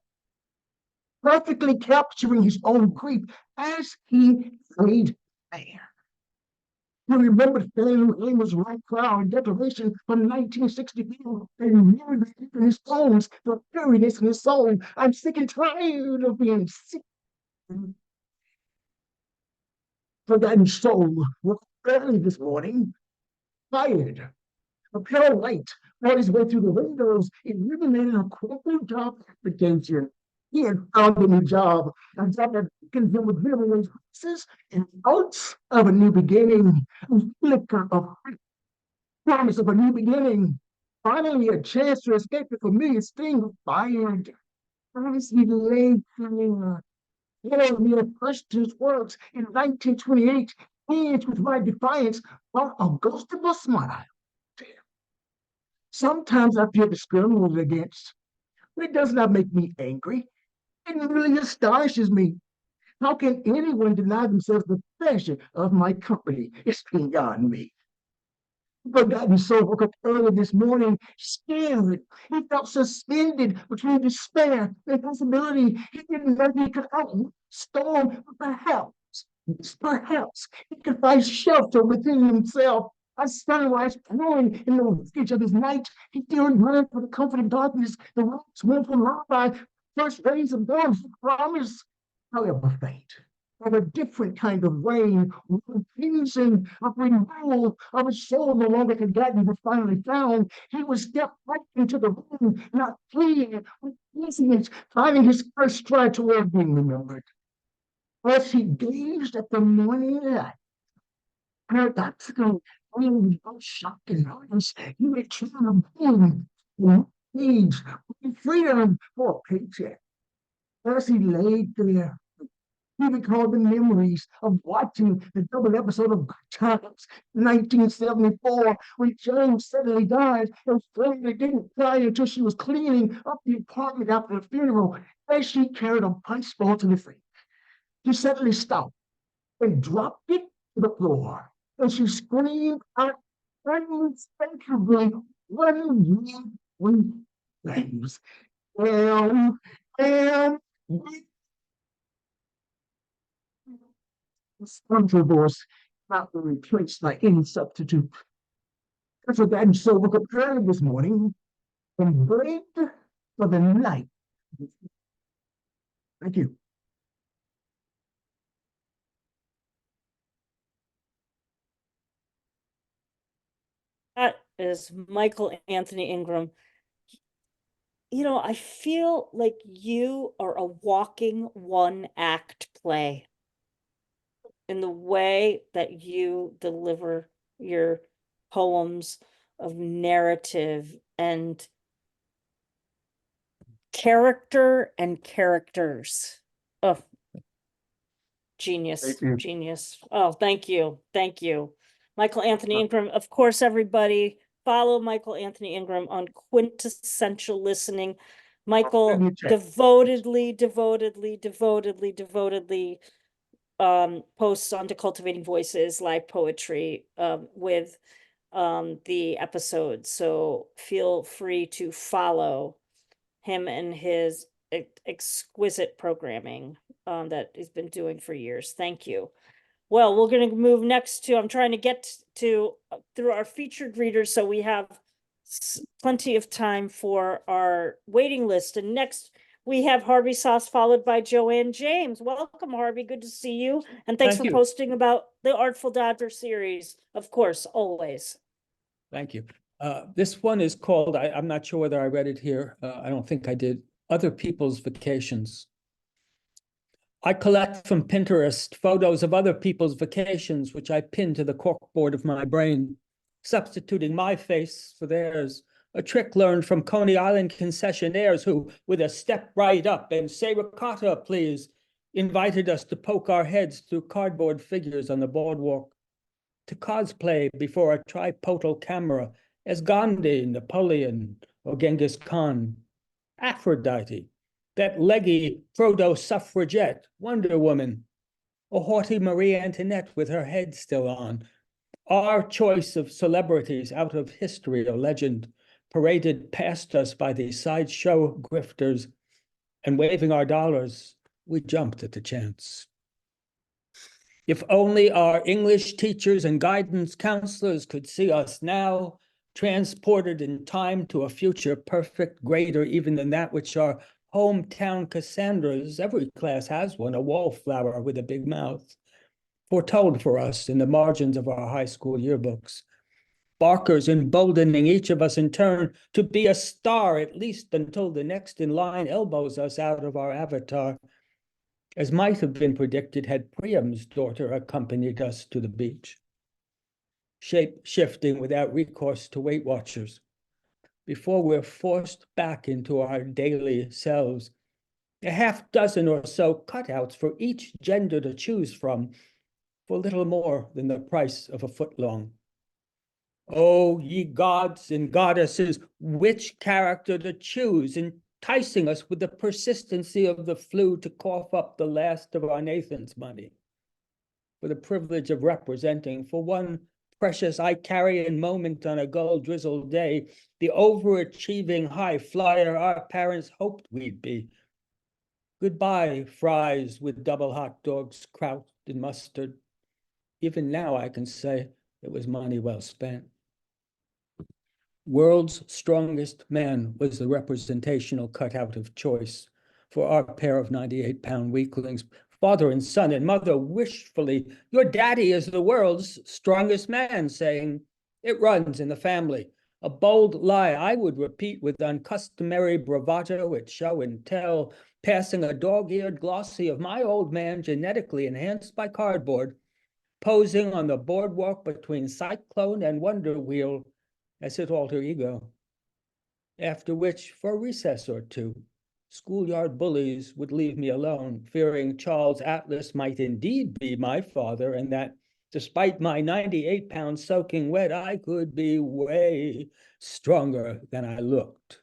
perfectly capturing his own grief as he laid there. He remembered Fannie Lehman's right crown declaration from 1964 and mirrored in his bones, the weariness in his soul. I'm sick and tired of being sick Forgotten soul woke early this morning, tired. A pale light brought his way through the windows, illuminating a corporate job application. He had found a new job that beacons him with memories, and ounce of a new beginning, a flicker of hope, promise of a new beginning. Finally, a chance to escape the familiar sting of fired. As he lay there, Yannone pushed his works in 1928, age with my defiance, brought a ghost of a smile. Sometimes I feel discriminated against, but it does not make me angry. It really astonishes me. How can anyone deny themselves the pleasure of my company? It's beyond me. Forgotten soul woke up early this morning, scared. He felt suspended between despair and possibility. He didn't know he could outrun storm, but perhaps he could find shelter within himself. A sunrise glowing in the wreckage of his night. He feared running for the comfort of darkness. The rocks went from lullaby, first rays of dawn, promise, however faint. Of a different kind of rain, one crimson of renewal of a soul no longer forgotten but finally found. He was stepped right into the room, not fleeing, with easiness, finding his first stride toward being remembered. As he gazed at the morning light, paradoxical, both shocked and honest, he returned a boom, age, freedom for a paycheck. As he laid there, he recalled the memories of watching the double episode of Good Times, 1974, when James suddenly died and Sylvia didn't cry until she was cleaning up the apartment after the funeral. As she carried a punch bowl to the sink, she suddenly stopped and dropped it to the floor. And she screamed out unmistakably, one flames. Spiritual voice not to be replaced by any substitute. The forgotten soul woke up early this morning and prayed for the night. Thank you. That is Michael Anthony Ingram. You know, I feel like you are a walking one-act play in the way that you deliver your poems of narrative and character and characters. Oh, genius, Thank you. genius. Oh, thank you. Thank you. Michael Anthony Ingram. Of course, everybody follow Michael Anthony Ingram on Quintessential Listening. Michael devotedly posts onto Cultivating Voices, live poetry with the episodes. So feel free to follow him and his exquisite programming that he's been doing for years. Thank you. Well, we're going to move next to, I'm trying to get to through our featured readers, so we have plenty of time for our waiting list. And next we have Harvey Soss, followed by Joanne James. Welcome, Harvey. Good to see you. And thanks for posting about the Artful Dodger series. Of course, always. Thank you. This one is called, I'm not sure whether I read it here. I don't think I did. Other People's Vacations. I collect from Pinterest photos of other people's vacations, which I pin to the corkboard of my brain, substituting my face for theirs, a trick learned from Coney Island concessionaires who, with a step right up and say ricotta, please, invited us to poke our heads through cardboard figures on the boardwalk, to cosplay before a tripodal camera as Gandhi, Napoleon, or Genghis Khan, Aphrodite, that leggy proto-suffragette, Wonder Woman, a haughty Marie Antoinette with her head still on. Our choice of celebrities out of history or legend paraded past us by these sideshow grifters, and waving our dollars, we jumped at the chance. If only our English teachers and guidance counselors could see us now, transported in time to a future perfect, greater even than that which our hometown Cassandras, every class has one, a wallflower with a big mouth, foretold for us in the margins of our high school yearbooks. Barkers emboldening each of us in turn to be a star, at least until the next in line elbows us out of our avatar. As might have been predicted had Priam's daughter accompanied us to the beach. Shape-shifting without recourse to Weight Watchers. Before we're forced back into our daily selves, a half dozen or so cutouts for each gender to choose from, for little more than the price of a footlong. Oh, ye gods and goddesses, which character to choose, enticing us with the persistency of the flu to cough up the last of our Nathan's money, for the privilege of representing, for one precious I-carrion moment on a gold-drizzled day, the overachieving high flyer our parents hoped we'd be. Goodbye, fries with double hot dogs, kraut and mustard. Even now I can say it was money well spent. World's Strongest Man was the representational cutout of choice for our pair of 98-pound weaklings, father and son, and mother wishfully, your daddy is the world's strongest man, saying, it runs in the family. A bold lie I would repeat with uncustomary bravado at show and tell, passing a dog-eared glossy of my old man genetically enhanced by cardboard, posing on the boardwalk between Cyclone and Wonder Wheel as his alter ego. After which, for a recess or two, schoolyard bullies would leave me alone, fearing Charles Atlas might indeed be my father, and that despite my 98 pounds soaking wet, I could be way stronger than I looked.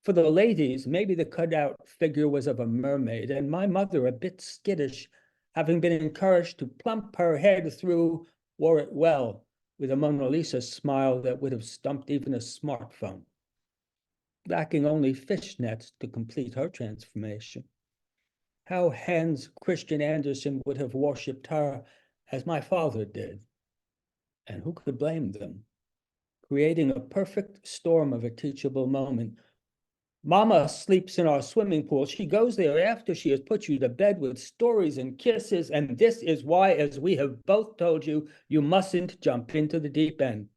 For the ladies, maybe the cutout figure was of a mermaid, and my mother a bit skittish, having been encouraged to plump her head through, wore it well, with a Mona Lisa smile that would have stumped even a smartphone, lacking only fishnets to complete her transformation. How Hans Christian Andersen would have worshipped her as my father did. And who could blame them? Creating a perfect storm of a teachable moment. Mama sleeps in our swimming pool. She goes there after she has put you to bed with stories and kisses, and this is why, as we have both told you, you mustn't jump into the deep end.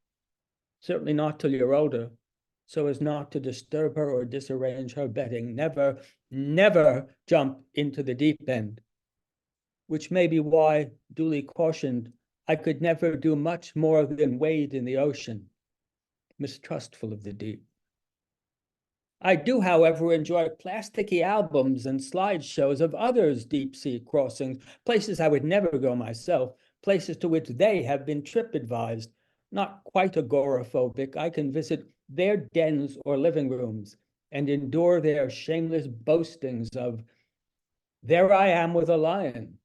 Certainly not till you're older, so as not to disturb her or disarrange her bedding. Never, never jump into the deep end. Which may be why, duly cautioned, I could never do much more than wade in the ocean, mistrustful of the deep. I do, however, enjoy plasticky albums and slideshows of others' deep-sea crossings, places I would never go myself, places to which they have been trip-advised. Not quite agoraphobic, I can visit their dens or living rooms and endure their shameless boastings of, there I am with a lion.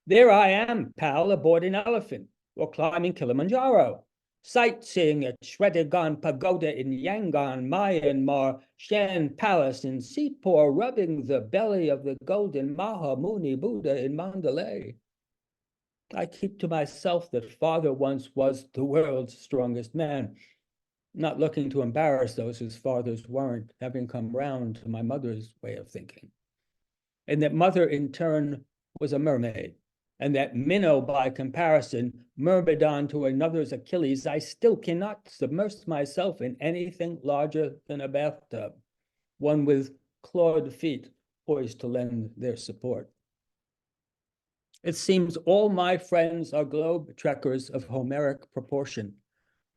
There I am, pal, aboard an elephant, or climbing Kilimanjaro. Sightseeing at Shwedagon Pagoda in Yangon, Myanmar, Shan Palace in Sipur, rubbing the belly of the golden Mahamuni Buddha in Mandalay. I keep to myself that father once was the world's strongest man, not looking to embarrass those whose fathers weren't, having come round to my mother's way of thinking. And that mother, in turn, was a mermaid, and that minnow, by comparison, myrmidon to another's Achilles, I still cannot submerge myself in anything larger than a bathtub, one with clawed feet poised to lend their support. It seems all my friends are globe trekkers of Homeric proportion,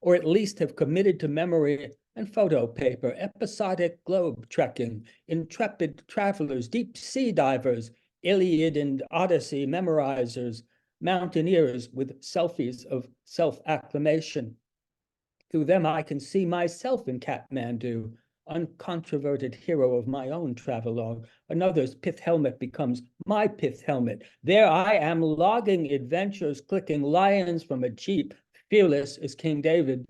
or at least have committed to memory and photo paper episodic globe trekking, intrepid travelers, deep sea divers, Iliad and Odyssey memorizers, mountaineers with selfies of self-acclamation. Through them I can see myself in Kathmandu, uncontroverted hero of my own travelogue. Another's pith helmet becomes my pith helmet. There I am logging adventures, clicking lions from a jeep, fearless as King David.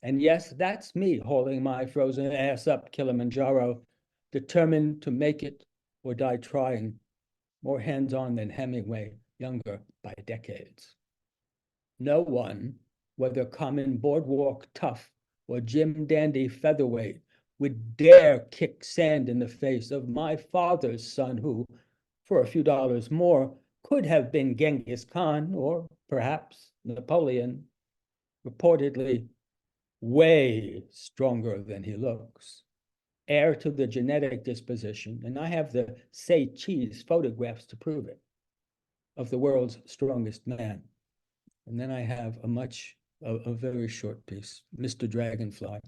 And yes, that's me hauling my frozen ass up Kilimanjaro, determined to make it or die trying. More hands-on than Hemingway, younger by decades. No one, whether common boardwalk tough or Jim Dandy featherweight, would dare kick sand in the face of my father's son, who, for a few dollars more, could have been Genghis Khan or perhaps Napoleon, reportedly way stronger than he looks, heir to the genetic disposition, and I have the say cheese photographs to prove it, of the world's strongest man. And then I have a very short piece, Mr. Dragonfly.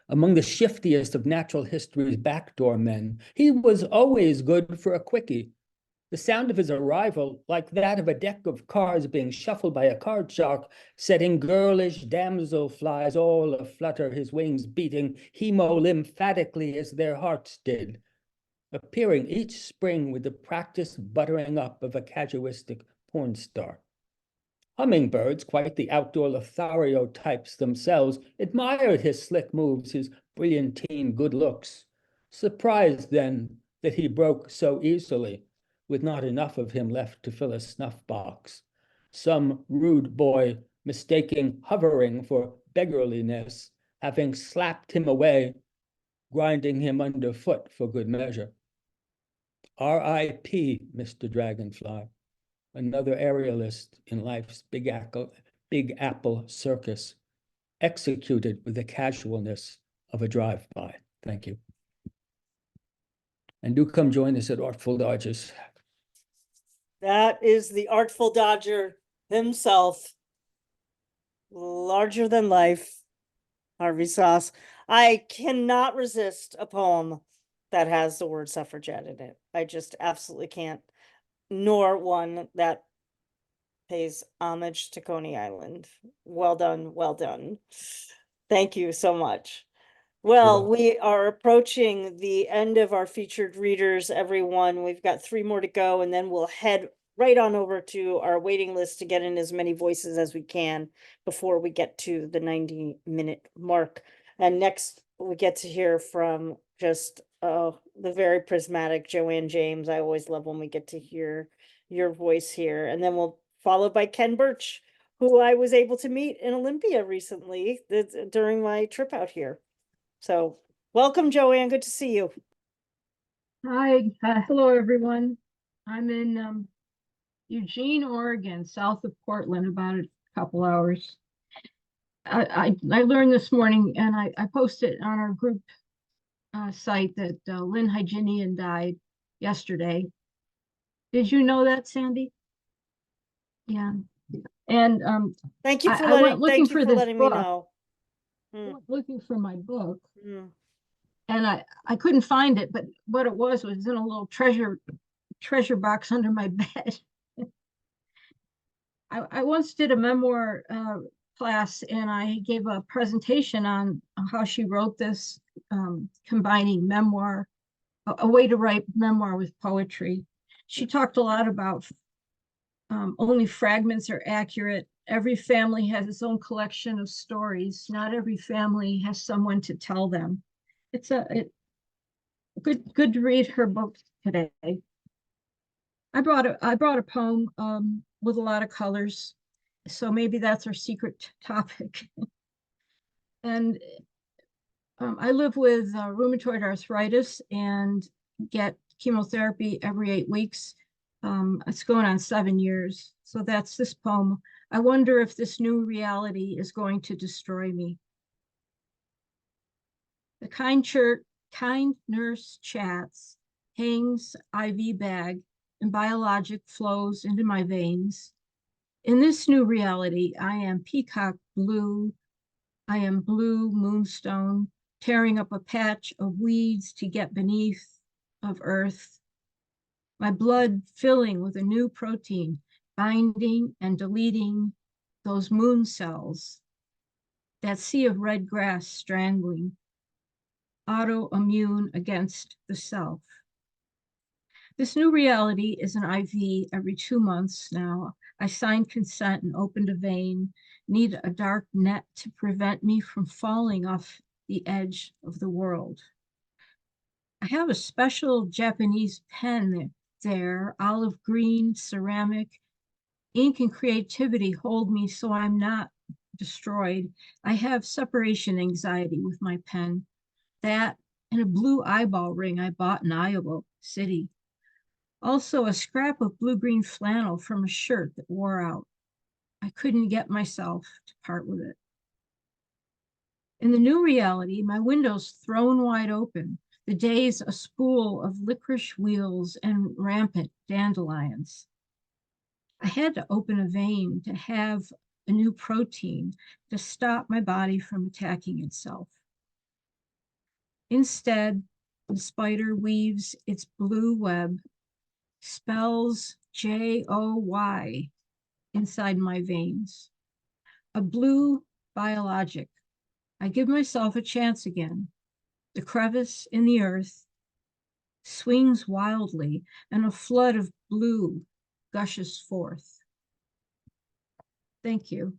Among the shiftiest of natural history's backdoor men, he was always good for a quickie. The sound of his arrival, like that of a deck of cards being shuffled by a card shark, setting girlish damsel flies all aflutter, his wings beating hemolymphatically as their hearts did, appearing each spring with the practiced buttering up of a casuistic porn star. Hummingbirds, quite the outdoor Lothario types themselves, admired his slick moves, his brilliantine good looks, surprised then that he broke so easily, with not enough of him left to fill a snuff box. Some rude boy, mistaking hovering for beggarliness, having slapped him away, grinding him underfoot for good measure. R.I.P. Mr. Dragonfly, another aerialist in life's Big Apple circus, executed with the casualness of a drive-by. Thank you. And do come join us at Artful Dodgers. That is the Artful Dodger himself. Larger than life, Harvey Soss. I cannot resist a poem that has the word suffragette in it. I just absolutely can't. Nor one that pays homage to Coney Island. Well done, well done. Thank you so much. Well, we are approaching the end of our featured readers, everyone. We've got 3 more to go, and then we'll head right on over to our waiting list to get in as many voices as we can before we get to the 90-minute mark. And next, we get to hear from just the very prismatic Joanne James. I always love when we get to hear your voice here. And then we'll follow by Ken Burch, who I was able to meet in Olympia recently during my trip out here. So welcome, Joanne. Good to see you. Hi, hello everyone. I'm in Eugene, Oregon, south of Portland, about a couple hours. I learned this morning, and I posted on our group site that Lynn Hygenian died yesterday. Did you know that, Sandy? Yeah. And thank you for letting me know. I went looking for my book. Mm. And I couldn't find it, but what it was in a little treasure box under my bed. I once did a memoir class, and I gave a presentation on how she wrote this, combining memoir, a way to write memoir with poetry. She talked a lot about only fragments are accurate. Every family has its own collection of stories. Not every family has someone to tell them. It's good to read her book today. I brought a poem with a lot of colors, so maybe that's our secret topic. And I live with rheumatoid arthritis and get chemotherapy every 8 weeks. It's going on 7 years. So that's this poem. I wonder if this new reality is going to destroy me. The kind nurse chats, hangs IV bag, and biologic flows into my veins. In this new reality, I am peacock blue. I am blue moonstone, tearing up a patch of weeds to get beneath of earth. My blood filling with a new protein, binding and deleting those moon cells. That sea of red grass strangling, autoimmune against the self. This new reality is an IV every 2 months now. I signed consent and opened a vein, need a dark net to prevent me from falling off the edge of the world. I have a special Japanese pen there, olive green, ceramic. Ink and creativity hold me so I'm not destroyed. I have separation anxiety with my pen. That and a blue eyeball ring I bought in Iowa City. Also a scrap of blue-green flannel from a shirt that wore out. I couldn't get myself to part with it. In the new reality, my windows thrown wide open, the days a spool of licorice wheels and rampant dandelions. I had to open a vein to have a new protein to stop my body from attacking itself. Instead, the spider weaves its blue web, spells Joy inside my veins. A blue biologic. I give myself a chance again. The crevice in the earth swings wildly, and a flood of blue gushes forth. Thank you.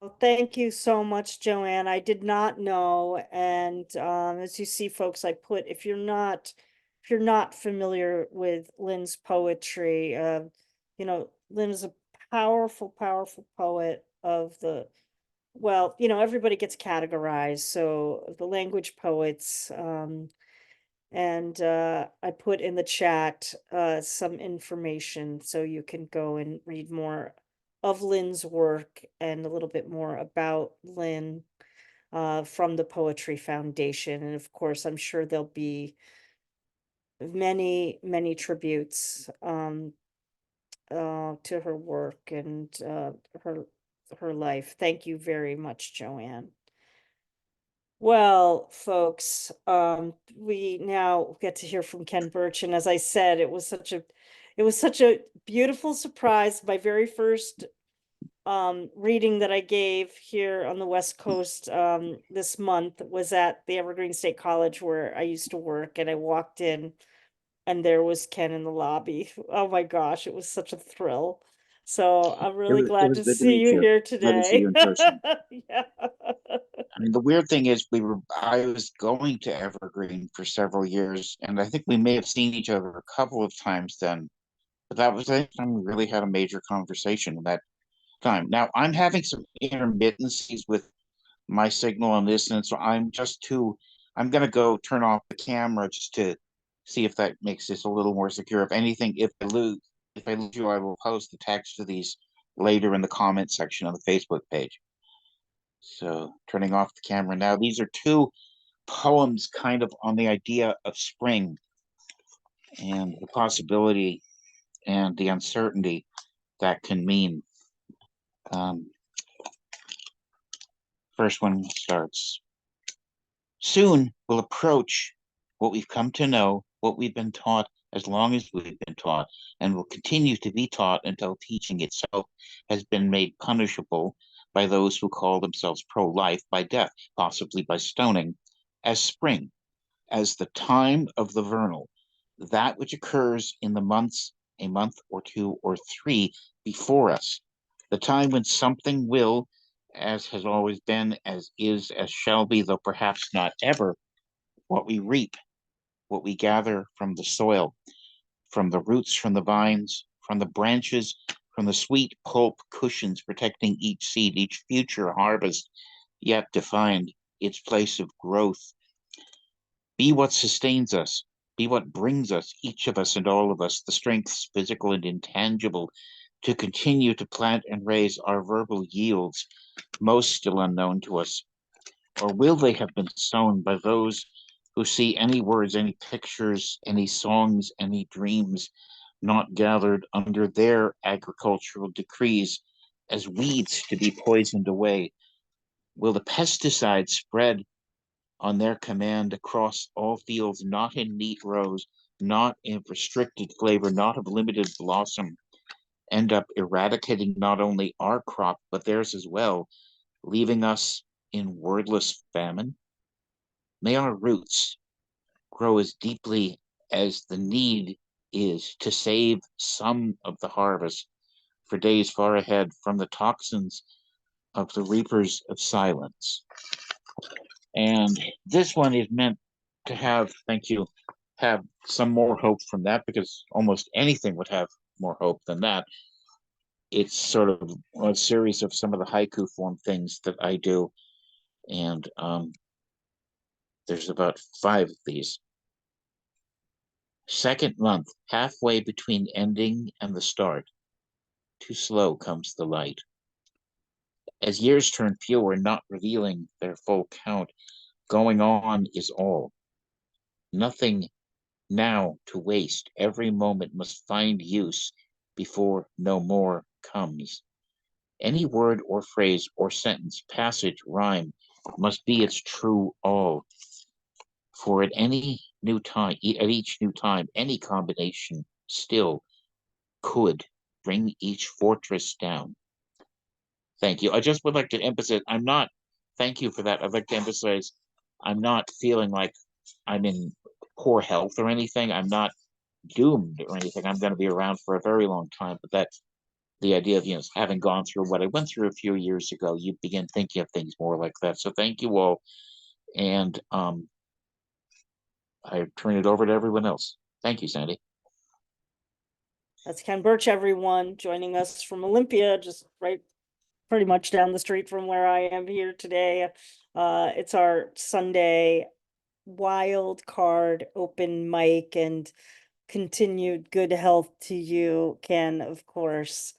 Well, thank you so much, Joanne. I did not know, and as you see, folks, I put if you're not familiar with Lynn's poetry, you know, Lynn is a powerful, powerful poet of the, well, you know, everybody gets categorized. So the language poets, and I put in the chat some information so you can go and read more of Lynn's work and a little bit more about Lynn from the Poetry Foundation. And of course, I'm sure there'll be many, many tributes to her work and her life. Thank you very much, Joanne. Well, folks, we now get to hear from Ken Burch, and as I said, it was such a beautiful surprise. My very first reading that I gave here on the West Coast this month was at the Evergreen State College where I used to work, and I walked in and there was Ken in the lobby. Oh my gosh, it was such a thrill. So I'm really glad to see you here Glad to see you today. in person. Yeah. I mean, the weird thing is, I was going to Evergreen for several years, and I think we may have seen each other a couple of times then. But that was the first time we really had a major conversation that time. Now I'm having some intermittencies with my signal on this, and so I'm gonna go turn off the camera just to see if that makes this a little more secure. If anything, if I lose you, I will post the text to these later in the comment section on the Facebook page. So turning off the camera now. These are two poems kind of on the idea of spring and the possibility and the uncertainty that can mean. First one starts. Soon we'll approach what we've come to know, what we've been taught as long as we've been taught, and will continue to be taught until teaching itself has been made punishable by those who call themselves pro-life by death, possibly by stoning, as spring, as the time of the vernal, that which occurs in the months, a month or two or three before us, the time when something will, as has always been, as is, as shall be, though perhaps not ever, what we reap, what we gather from the soil, from the roots, from the vines, from the branches, from the sweet pulp cushions protecting each seed, each future harvest, yet to find its place of growth. Be what sustains us, be what brings us, each of us and all of us, the strengths, physical and intangible, to continue to plant and raise our verbal yields, most still unknown to us. Or will they have been sown by those who see any words, any pictures, any songs, any dreams not gathered under their agricultural decrees as weeds to be poisoned away? Will the pesticides spread on their command across all fields, not in neat rows, not in restricted flavor, not of limited blossom, end up eradicating not only our crop, but theirs as well, leaving us in wordless famine? May our roots grow as deeply as the need is to save some of the harvest for days far ahead from the toxins of the reapers of silence. And this one is meant to have, thank you, have some more hope from that, because almost anything would have more hope than that. it's sort of a series of some of the haiku form things that I do. And there's about 5 of these. Second month, halfway between ending and the start. Too slow comes the light. As years turn fewer, not revealing their full count, going on is all. Nothing now to waste. Every moment must find use before no more comes. Any word or phrase or sentence, passage, rhyme must be its true all. For at any new time, at each new time, any combination still could bring each fortress down. Thank you. I just would like to emphasize, thank you for that. I'd like to emphasize, I'm not feeling like I'm in poor health or anything. I'm not doomed or anything. I'm going to be around for a very long time, but that's the idea of, having gone through what I went through a few years ago, you begin thinking of things more like that. So thank you all. And I turn it over to everyone else. Thank you, Sandy. That's Ken Burch, everyone, joining us from Olympia, just right pretty much down the street from where I am here today. It's our Sunday wild card open mic, and continued good health to you, Ken, of course.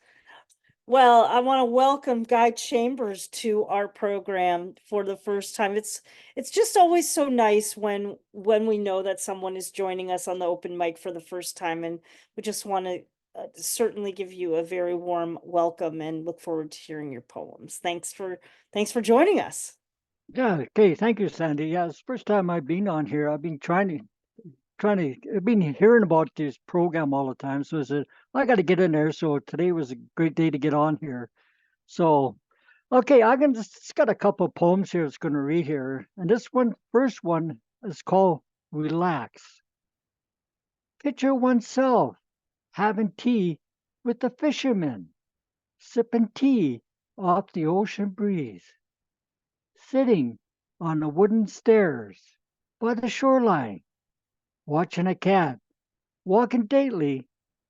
Well, I want to welcome Guy Chambers to our program for the first time. It's just always so nice when we know that someone is joining us on the open mic for the first time, and we just want to certainly give you a very warm welcome and look forward to hearing your poems. Thanks for joining us. Yeah, okay, thank you, Sandy. Yeah, it's the first time I've been on here. I've been I've been hearing about this program all the time. So I said, I got to get in there. So today was a great day to get on here. So, okay, I can just got a couple of poems here it's going to read here. And first one is called Relax. Picture oneself having tea with the fishermen, sipping tea off the ocean breeze, sitting on the wooden stairs by the shoreline, watching a cat walking daintily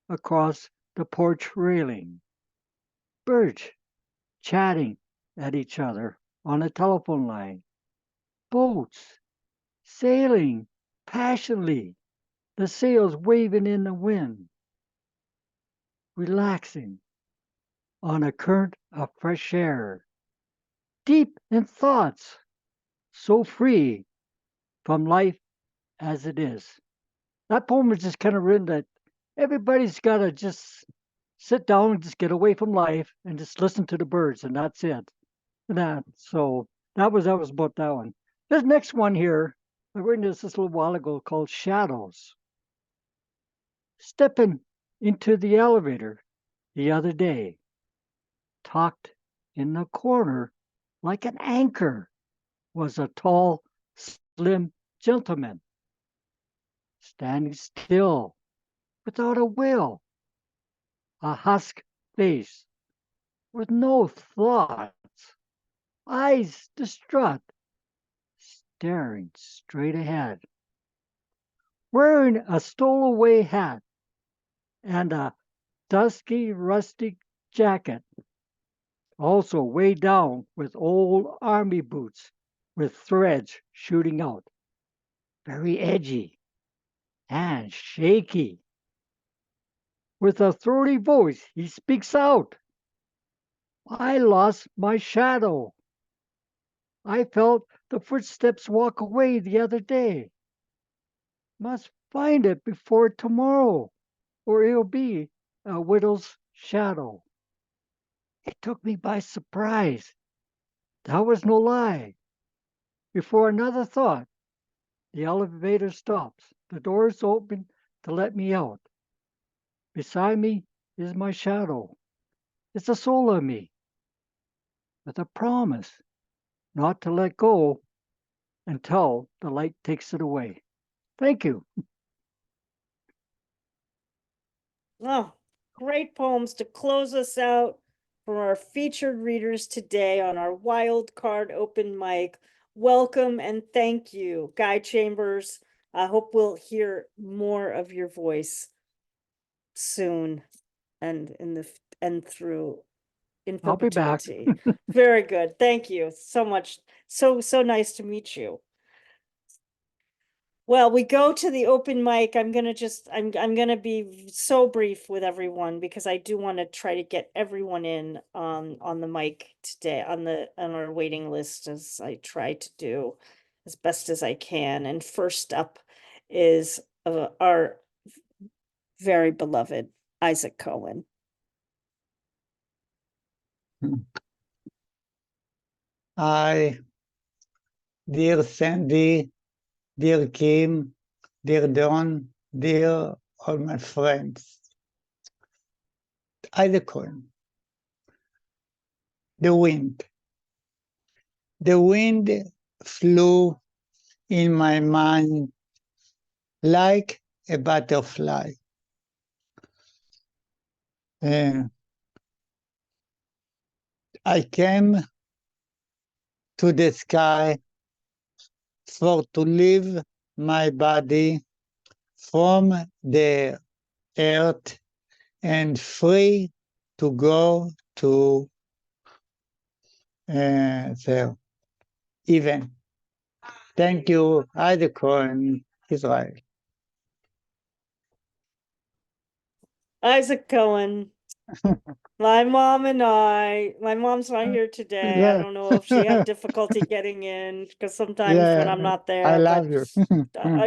across the porch railing, birds chatting at each other on a telephone line, boats sailing passionately, the sails waving in the wind, relaxing on a current of fresh air, deep in thoughts, so free from life as it is. That poem is just kind of written that everybody's got to just sit down and just get away from life and just listen to the birds, and that's it. So that was about that one. This next one here, I read this a little while ago, called Shadows. Stepping into the elevator the other day, tucked in the corner like an anchor was a tall, slim gentleman, standing still without a will, a husk face with no thoughts, eyes distraught, staring straight ahead, wearing a stowaway hat and a dusky, rusty jacket, also weighed down with old army boots with threads shooting out, very edgy and shaky. With a throaty voice, he speaks out. I lost my shadow. I felt the footsteps walk away the other day. Must find it before tomorrow, or it'll be a widow's shadow. It took me by surprise. That was no lie. Before another thought, the elevator stops. The doors open to let me out. Beside me is my shadow. It's a soul of me, with a promise not to let go until the light takes it away. Thank you. Oh, great poems to close us out for our featured readers today on our wild card open mic. Welcome and thank you, Guy Chambers. I hope we'll hear more of your voice soon. and through in I'll be back. perpetuity. Very good. Thank you so much. So nice to meet you. Well, we go to the open mic. I'm gonna be so brief with everyone because I do want to try to get everyone in on the mic today on our waiting list, as I try to do as best as I can. And first up is our very beloved Isaac Cohen. Hi, dear Sandy, dear Kim, dear Don, dear all my friends. Isaac Cohen. The wind. The wind flew in my mind like a butterfly. I came to the sky for to leave my body from the earth and free to go to there. Even. Thank you, Isaac Cohen, Israel. Isaac Cohen. My mom's not here today. I Yeah. don't know if she had difficulty getting in because sometimes when Yeah, I'm not there, I but love you.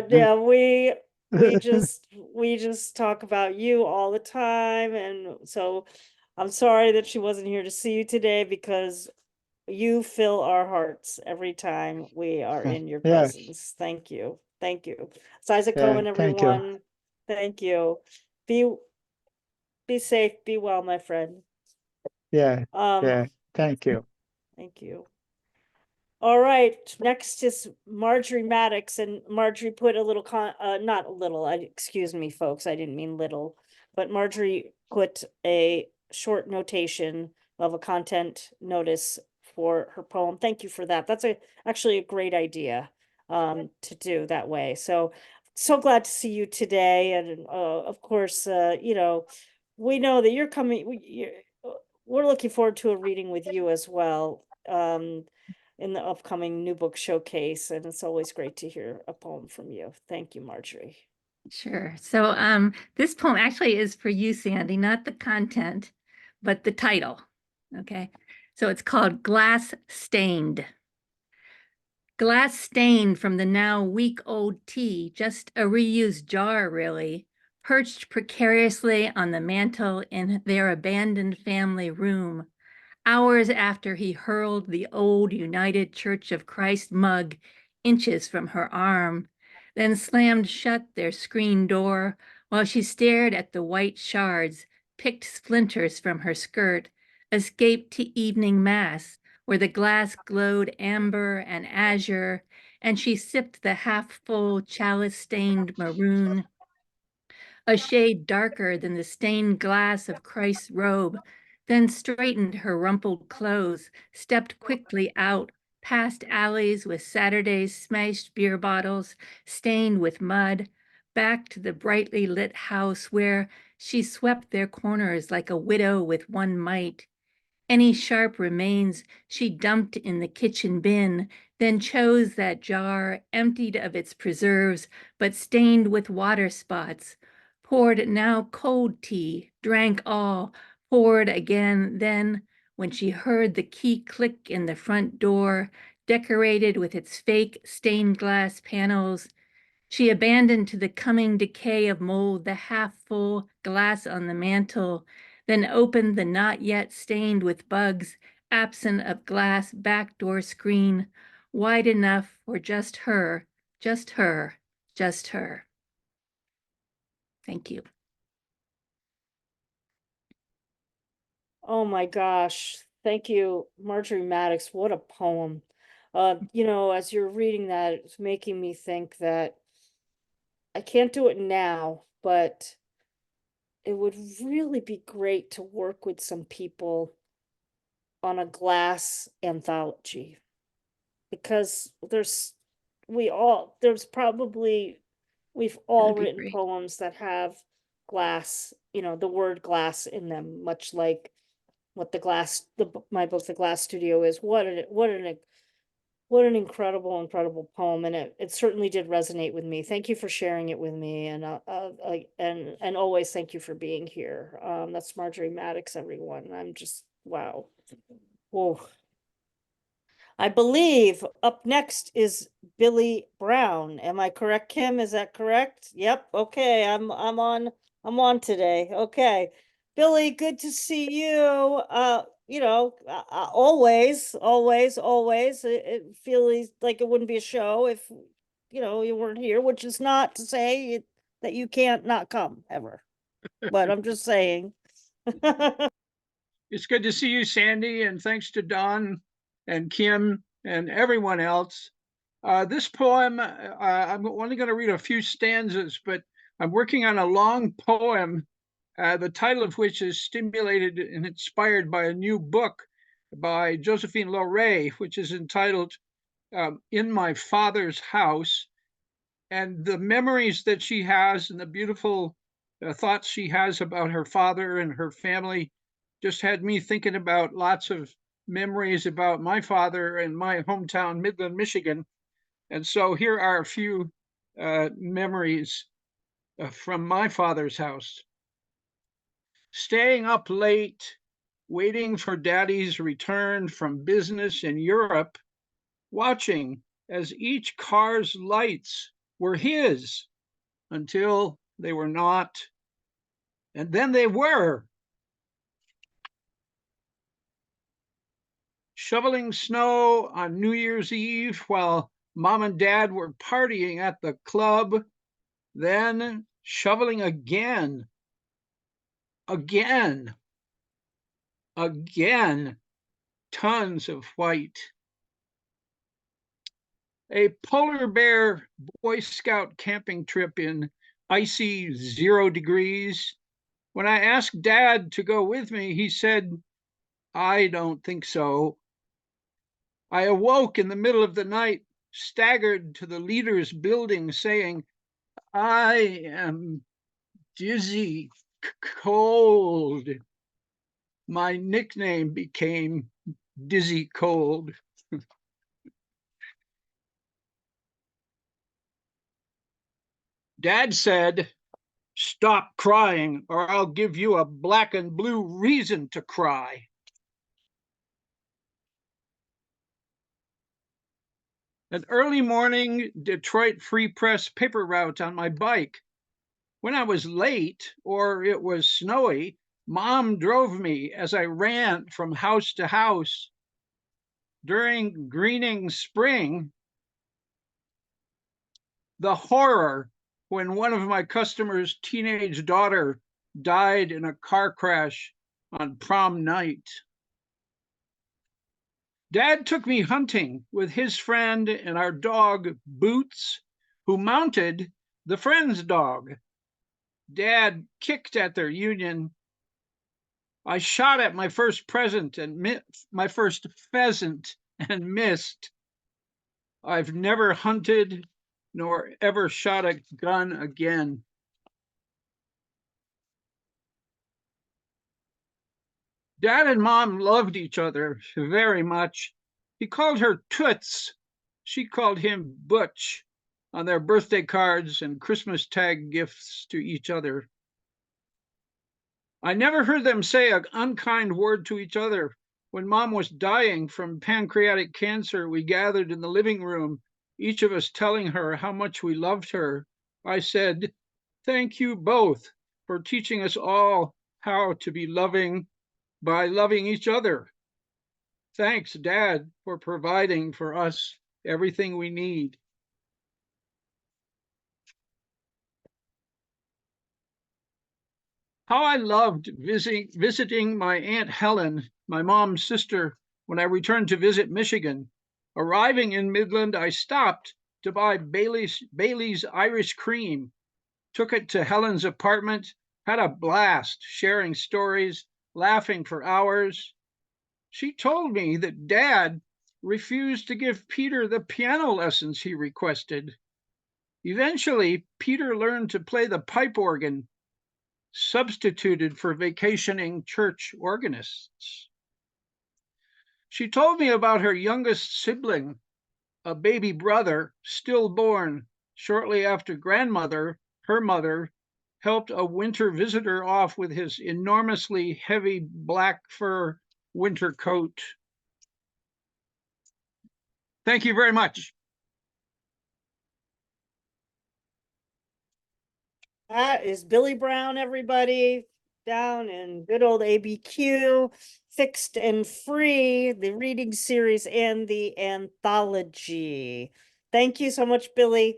yeah, we just talk about you all the time. And so I'm sorry that she wasn't here to see you today because you fill our hearts every time we are in your Yes. presence. Thank you. Thank you. It's Isaac Yeah, Cohen, thank you. everyone. Thank you. Be safe, be well, my friend. Yeah, thank you. Thank you. All right, next is Marjorie Maddox, and Marjorie put a little not a little, excuse me, folks, I didn't mean little, but Marjorie put a short notation of a content notice for her poem. Thank you for that. That's actually a great idea to do that way. So glad to see you today, and of course, you know, we know that you're coming. We're looking forward to a reading with you as well. In the upcoming New Book Showcase, and it's always great to hear a poem from you. Thank you, Marjorie. Sure. So this poem actually is for you, Sandy, not the content, but the title. Okay. So it's called Glass Stained. Glass stained from the now week-old tea, just a reused jar, really, perched precariously on the mantel in their abandoned family room, hours after he hurled the old United Church of Christ mug inches from her arm, then slammed shut their screen door while she stared at the white shards, picked splinters from her skirt, escaped to evening mass, where the glass glowed amber and azure, and she sipped the half-full chalice-stained maroon, a shade darker than the stained glass of Christ's robe, then straightened her rumpled clothes, stepped quickly out, past alleys with Saturday's smashed beer bottles stained with mud, back to the brightly lit house where she swept their corners like a widow with one mite. Any sharp remains she dumped in the kitchen bin, then chose that jar, emptied of its preserves, but stained with water spots, poured now cold tea, drank all, poured again, then, when she heard the key click in the front door, decorated with its fake stained glass panels, she abandoned to the coming decay of mold the half-full glass on the mantel, then opened the not yet stained with bugs, absent of glass back door screen, wide enough for just her, just her, just her. Thank you. Oh my gosh. Thank you, Marjorie Maddox. What a poem. You know, as you're reading that, it's making me think that I can't do it now, but it would really be great to work with some people on a glass anthology, because we've all That'd be written great. poems that have glass, the word glass in them, much like what my book, The Glass Studio, is. What an incredible poem, and it certainly did resonate with me. Thank you for sharing it with me, and and always thank you for being here. That's Marjorie Maddox, everyone. I'm just wow. Whoa. I believe up next is Billy Brown. Am I correct, Kim? Is that correct? Yep. Okay. I'm on today. Okay. Billy, good to see you. Always. It feels like it wouldn't be a show if you weren't here, which is not to say that you can't not come ever. But I'm just saying. It's good to see you, Sandy, and thanks to Don and Kim and everyone else. This poem, I'm only going to read a few stanzas, but I'm working on a long poem, the title of which is stimulated and inspired by a new book by Josephine Loray, which is entitled In My Father's House. And the memories that she has and the beautiful thoughts she has about her father and her family just had me thinking about lots of memories about my father and my hometown, Midland, Michigan. And so here are a few memories from my father's house. Staying up late, waiting for Daddy's return from business in Europe, watching as each car's lights were his until they were not, and then they were. Shoveling snow on New Year's Eve while Mom and Dad were partying at the club, then shoveling again, tons of white. A polar bear Boy Scout camping trip in icy 0 degrees. When I asked Dad to go with me, he said, "I don't think so." I awoke in the middle of the night, staggered to the leader's building, saying, "I am dizzy, cold." My nickname became Dizzy Cold. Dad said, "Stop crying, or I'll give you a black and blue reason to cry." An early morning Detroit Free Press paper route on my bike. When I was late or it was snowy, Mom drove me as I ran from house to house. During greening spring, the horror when one of my customers' teenage daughter died in a car crash on prom night. Dad took me hunting with his friend and our dog, Boots, who mounted the friend's dog. Dad kicked at their union. I shot at my first pheasant and missed. I've never hunted nor ever shot a gun again. Dad and Mom loved each other very much. He called her Toots. She called him Butch on their birthday cards and Christmas tag gifts to each other. I never heard them say an unkind word to each other. When Mom was dying from pancreatic cancer, we gathered in the living room, each of us telling her how much we loved her. I said, "Thank you both for teaching us all how to be loving by loving each other. Thanks, Dad, for providing for us everything we need." How I loved visiting my Aunt Helen, my mom's sister, when I returned to visit Michigan. Arriving in Midland, I stopped to buy Bailey's Irish Cream, took it to Helen's apartment, had a blast sharing stories, laughing for hours. She told me that Dad refused to give Peter the piano lessons he requested. Eventually, Peter learned to play the pipe organ. substituted for vacationing church organists. She told me about her youngest sibling, a baby brother, stillborn, shortly after her mother, helped a winter visitor off with his enormously heavy black fur winter coat. Thank you very much. That is Billy Brown, everybody, down in good old ABQ, Fixed and Free, the reading series and the anthology. Thank you so much, Billy.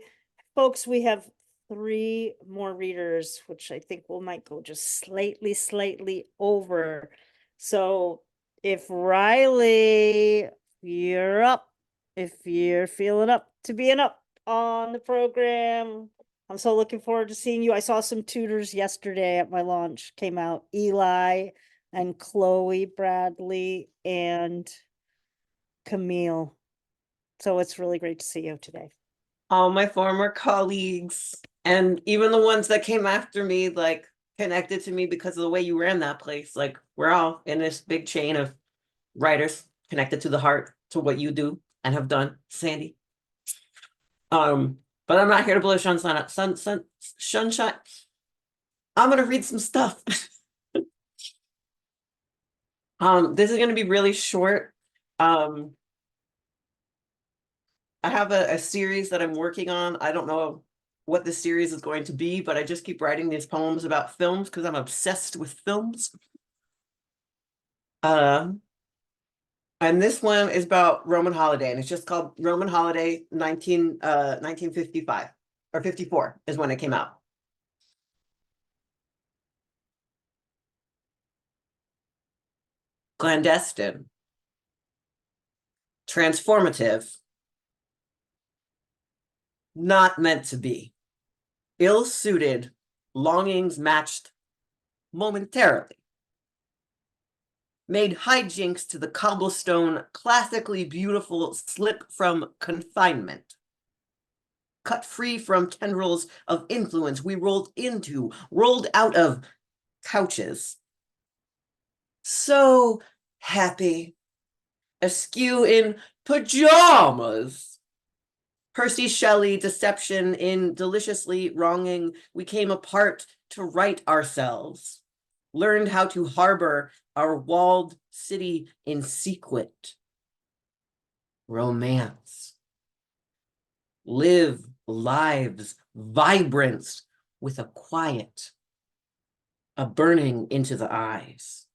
Folks, we have 3 more readers, which I think we might go just slightly over. So if Wryly, you're up, if you're feeling up to being up on the program, I'm so looking forward to seeing you. I saw some tutors yesterday at my launch, came out, Eli and Chloe Bradley and Camille. So it's really great to see you today. All my former colleagues and even the ones that came after me, like connected to me because of the way you ran that place. Like we're all in this big chain of writers connected to the heart, to what you do and have done, Sandy. But I'm not here to blow sunshine. I'm gonna read some stuff. This is gonna be really short. I have a series that I'm working on. I don't know what the series is going to be, but I just keep writing these poems about films because I'm obsessed with films. And this one is about Roman holiday, and it's just called Roman Holiday 1955 or 54 is when it came out. Clandestine, transformative, not meant to be, ill-suited, longings matched momentarily, made hijinks to the cobblestone, classically beautiful slip from confinement. Cut free from tendrils of influence we rolled out of couches. So happy, askew in pajamas. Percy Shelley deception in deliciously wronging, we came apart to right ourselves, learned how to harbor our walled city in secret. Romance. Live lives, vibrance with a quiet, a burning into the eyes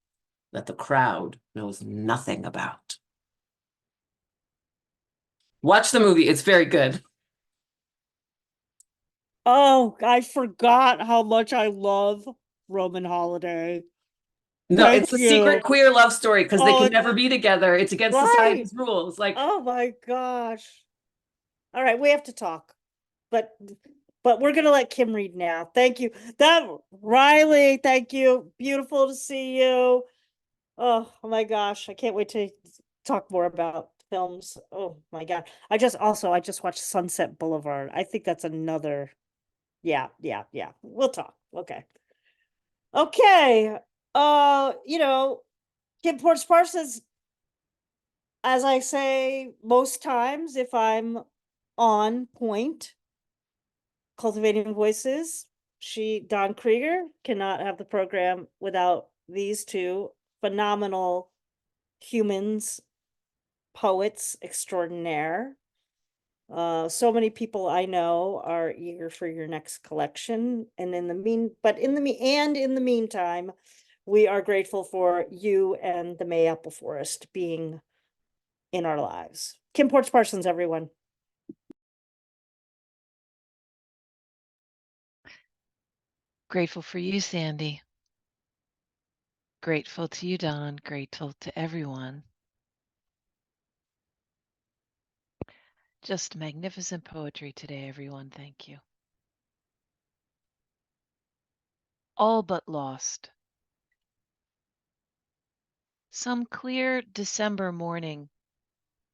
that the crowd knows nothing about. Watch the movie, it's very good. Oh, I forgot how much I love Roman Holiday. No, Thank it's a you. secret queer love story because they Oh, can it's- never be together. It's against Right. society's rules. Like, Oh my gosh. All right, we have to talk. But we're gonna let Kim read now. Thank you. Wryly, thank you. Beautiful to see you. Oh my gosh. I can't wait to talk more about films. Oh my God. I just watched Sunset Boulevard. I think that's another. Yeah. We'll talk. Okay. Kim Ports Parsons, as I say most times, if I'm on point, Cultivating Voices, Don Krieger cannot have the program without these 2 phenomenal humans, poets extraordinaire. So many people I know are eager for your next collection, and in the meantime, we are grateful for you and the Mayapple Forest being in our lives. Kim Ports Parsons, everyone. Grateful for you, Sandy. Grateful to you, Don. Grateful to everyone. Just magnificent poetry today, everyone. Thank you. All but lost. Some clear December morning,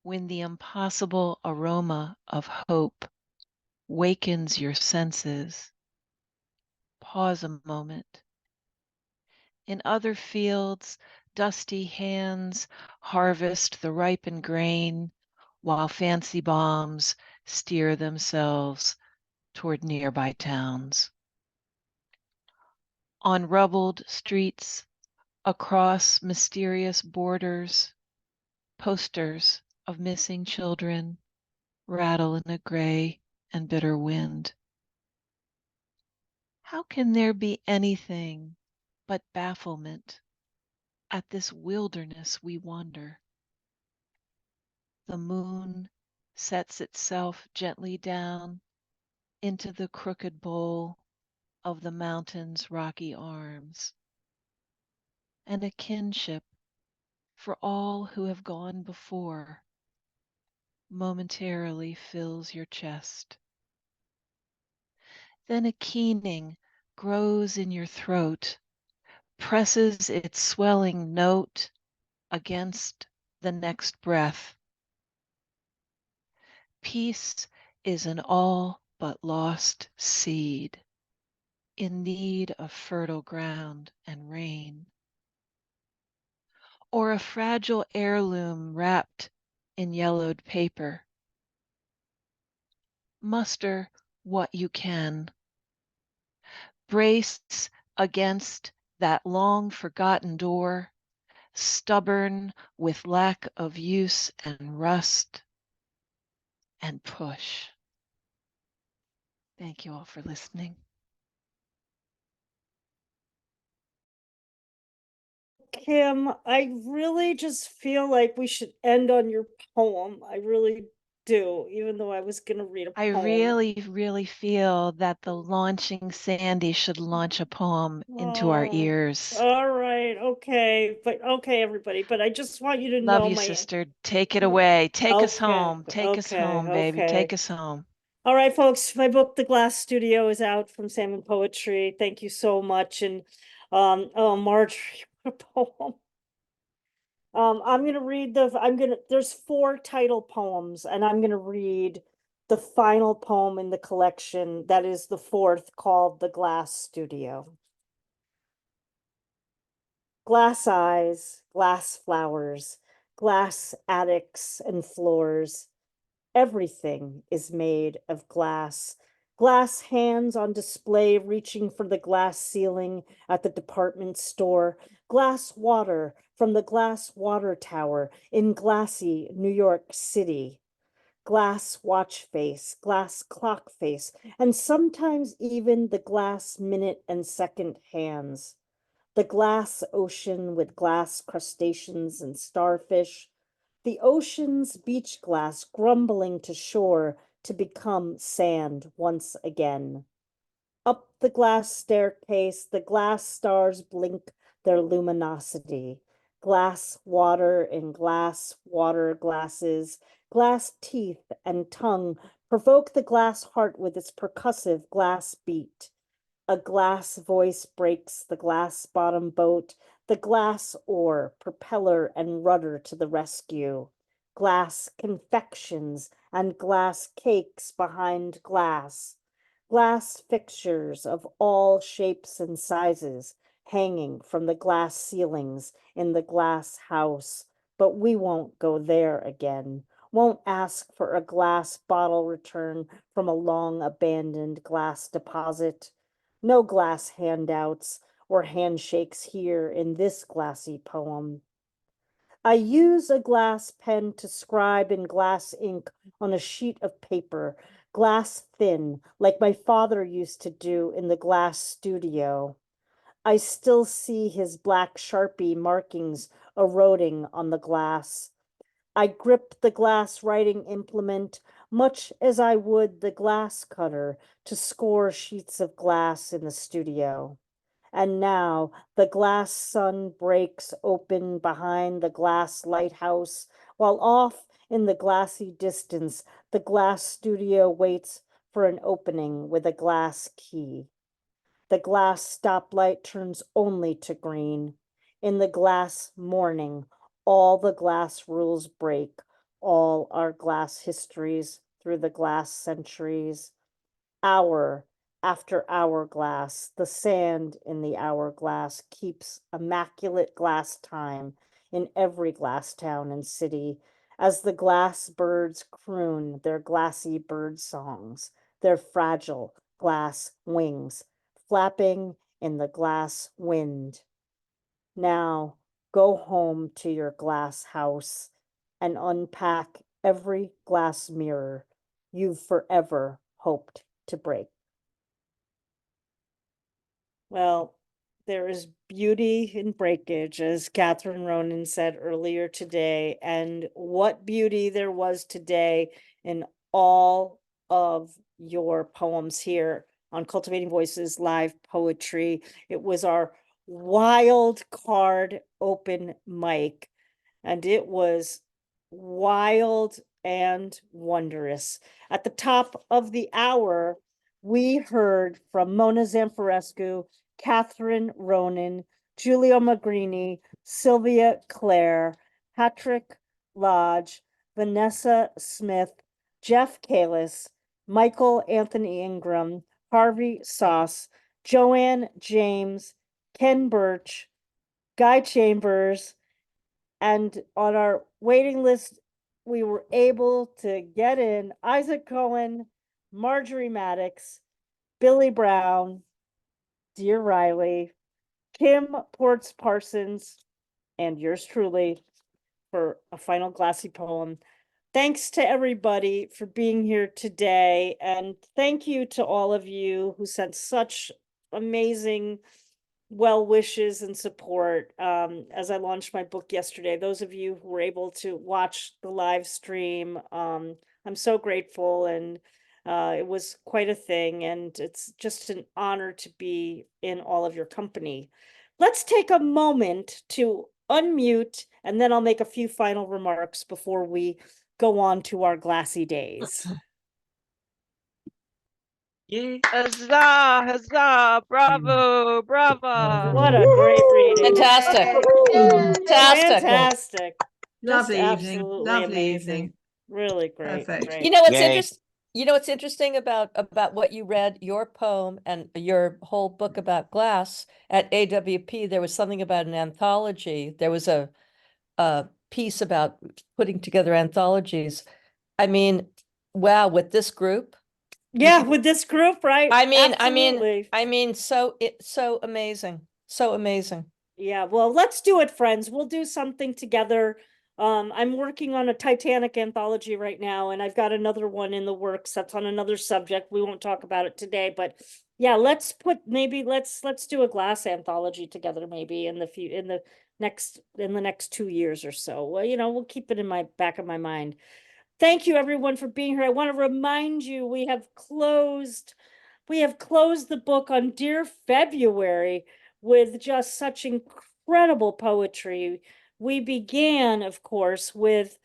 when the impossible aroma of hope wakens your senses, pause a moment In other fields, dusty hands harvest the ripened grain, while fancy bombs steer themselves toward nearby towns. On rubbled streets, across mysterious borders, posters of missing children rattle in a gray and bitter wind. How can there be anything but bafflement at this wilderness we wander? The moon sets itself gently down into the crooked bowl of the mountain's rocky arms, and a kinship for all who have gone before momentarily fills your chest. Then a keening grows in your throat, presses its swelling note against the next breath. Peace is an all but lost seed, in need of fertile ground and rain, or a fragile heirloom wrapped in yellowed paper. Muster what you can. Brace against that long forgotten door, stubborn with lack of use and rust, and push. Thank you all for listening. Kim, I really just feel like we should end on your poem. I really do, even though I was going to read a I poem. really feel that the launching Sandy should launch a poem into our Oh, ears. all right, okay, but okay, everybody, but I just want you to Love know you, my sister. Take it away. Take us Okay, home. Take us home, baby. okay. Take us home. All right, folks, my book, The Glass Studio, is out from Salmon Poetry. Thank you so much. And oh, Marjorie, what a poem. I'm gonna read there's 4 title poems, and I'm gonna read the final poem in the collection that is the 4th, called The Glass Studio. Glass eyes, glass flowers, glass attics and floors. Everything is made of glass. Glass hands on display reaching for the glass ceiling at the department store. Glass water from the glass water tower in glassy New York City. Glass watch face, glass clock face, and sometimes even the glass minute and second hands. The glass ocean with glass crustaceans and starfish. The ocean's beach glass grumbling to shore to become sand once again. Up the glass staircase, the glass stars blink their luminosity. Glass water in glass water glasses, glass teeth and tongue provoke the glass heart with its percussive glass beat. A glass voice breaks the glass bottom boat, the glass oar, propeller, and rudder to the rescue. Glass confections and glass cakes behind glass. Glass fixtures of all shapes and sizes hanging from the glass ceilings in the glass house. But we won't go there again. Won't ask for a glass bottle return from a long abandoned glass deposit. No glass handouts or handshakes here in this glassy poem. I use a glass pen to scribe in glass ink on a sheet of paper, glass thin, like my father used to do in the glass studio. I still see his black Sharpie markings eroding on the glass. I grip the glass writing implement much as I would the glass cutter to score sheets of glass in the studio. And now the glass sun breaks open behind the glass lighthouse, while off in the glassy distance, the glass studio waits for an opening with a glass key. The glass stoplight turns only to green. In the glass morning, all the glass rules break, all our glass histories through the glass centuries. Our after hourglass, the sand in the hourglass keeps immaculate glass time in every glass town and city, as the glass birds croon their glassy bird songs, their fragile glass wings flapping in the glass wind. Now go home to your glass house and unpack every glass mirror you've forever hoped to break. Well, there is beauty in breakage, as Catherine Ronan said earlier today, and what beauty there was today in all of your poems here on Cultivating Voices Live Poetry. It was our wild card open mic, and it was wild and wondrous. At the top of the hour, we heard from Mona Zamfirescu, Catherine Ronan, Giulio Magrini, Sylvia Clare, Patrick Lodge, Vanessa Smith, Jeff Kaliss, Michael Anthony Ingram, Harvey Soss, Joanne James, Ken Burch, Guy Chambers, and on our waiting list, we were able to get in Isaac Cohen, Marjorie Maddox, Billy Brown, Dear Wryly, Kim Ports Parsons, and yours truly for a final glassy poem. Thanks to everybody for being here today. And thank you to all of you who sent such amazing well wishes and support as I launched my book yesterday. Those of you who were able to watch the live stream, I'm so grateful, and it was quite a thing, and it's just an honor to be in all of your company. Let's take a moment to unmute, and then I'll make a few final remarks before we go on to our glassy days. Yay. Huzzah, huzzah, bravo, bravo. What a great reading. Fantastic. Fantastic. Fantastic. Lovely Just evening. absolutely Lovely amazing. evening. Really great. Perfect. Great. You know what's Yay. interesting? You know what's interesting about what you read, your poem and your whole book about glass at AWP? There was something about an anthology. There was a piece about putting together anthologies. I mean, wow, with this group. Yeah, with this group, right? I mean, so amazing. So amazing. Yeah, well, let's do it, friends. We'll do something together. I'm working on a Titanic anthology right now, and I've got another one in the works that's on another subject. We won't talk about it today, but yeah, let's do a glass anthology together, maybe in the next 2 years or so. Well, we'll keep it in my back of my mind. Thank you, everyone, for being here. I want to remind you we have closed the book on Dear February with just such incredible poetry. We began, of course, with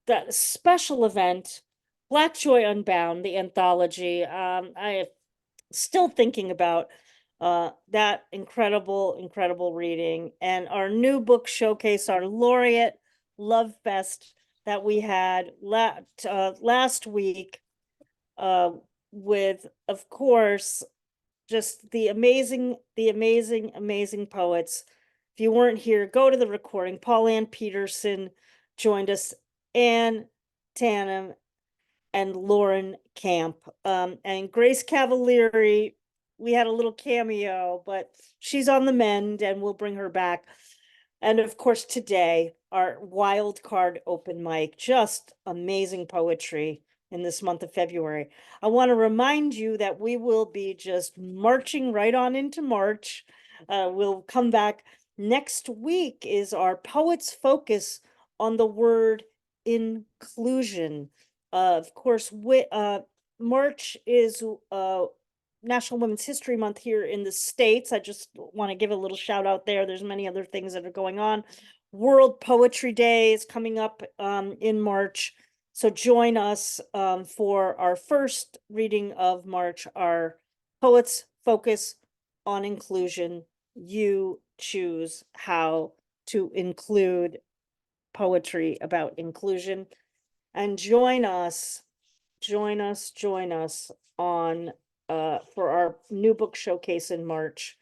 the special event, Black Joy Unbound, the anthology. I am still thinking about that incredible reading, and our new book showcase, our Laureate Love Fest that we had last week with, of course, just the amazing poets. If you weren't here, go to the recording. Paul Ann Peterson joined us, Ann Tannum, and Lauren Camp. And Grace Cavalieri, we had a little cameo, but she's on the mend, and we'll bring her back. And of course, today, our wild card open mic, just amazing poetry in this month of February. I want to remind you that we will be just marching right on into March. We'll come back next week is our Poets Focus on the word inclusion. Of course, March is National Women's History Month here in the States. I just want to give a little shout out there. There's many other things that are going on. World Poetry Day is coming up in March. So join us for our first reading of March, our Poets Focus on Inclusion. You choose how to include poetry about inclusion. And join us on for our new book showcase in March.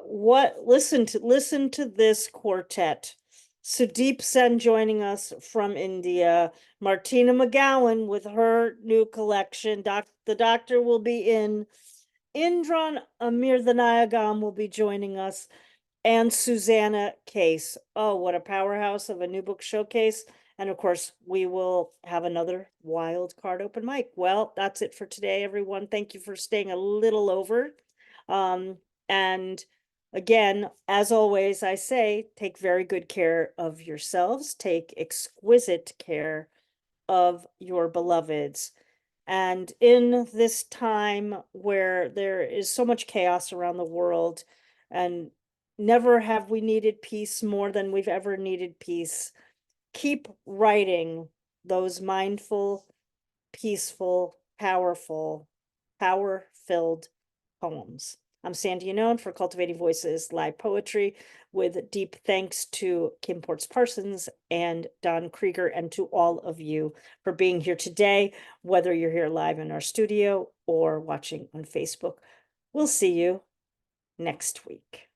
Listen to this quartet. Sudeep Sen joining us from India, Martina McGowan with her new collection. The doctor will be in. Indran Amirthanayagam will be joining us, and Susanna Case. Oh, what a powerhouse of a new book showcase. And of course, we will have another wild card open mic. Well, that's it for today, everyone. Thank you for staying a little over. And again, as always, I say, take very good care of yourselves. Take exquisite care of your beloveds. And in this time where there is so much chaos around the world, and never have we needed peace more than we've ever needed peace, keep writing those mindful, peaceful, powerful, power-filled poems. I'm Sandy Yannone for Cultivating Voices Live Poetry, with deep thanks to Kim Ports Parsons and Don Krieger, and to all of you for being here today, whether you're here live in our studio or watching on Facebook. We'll see you next week.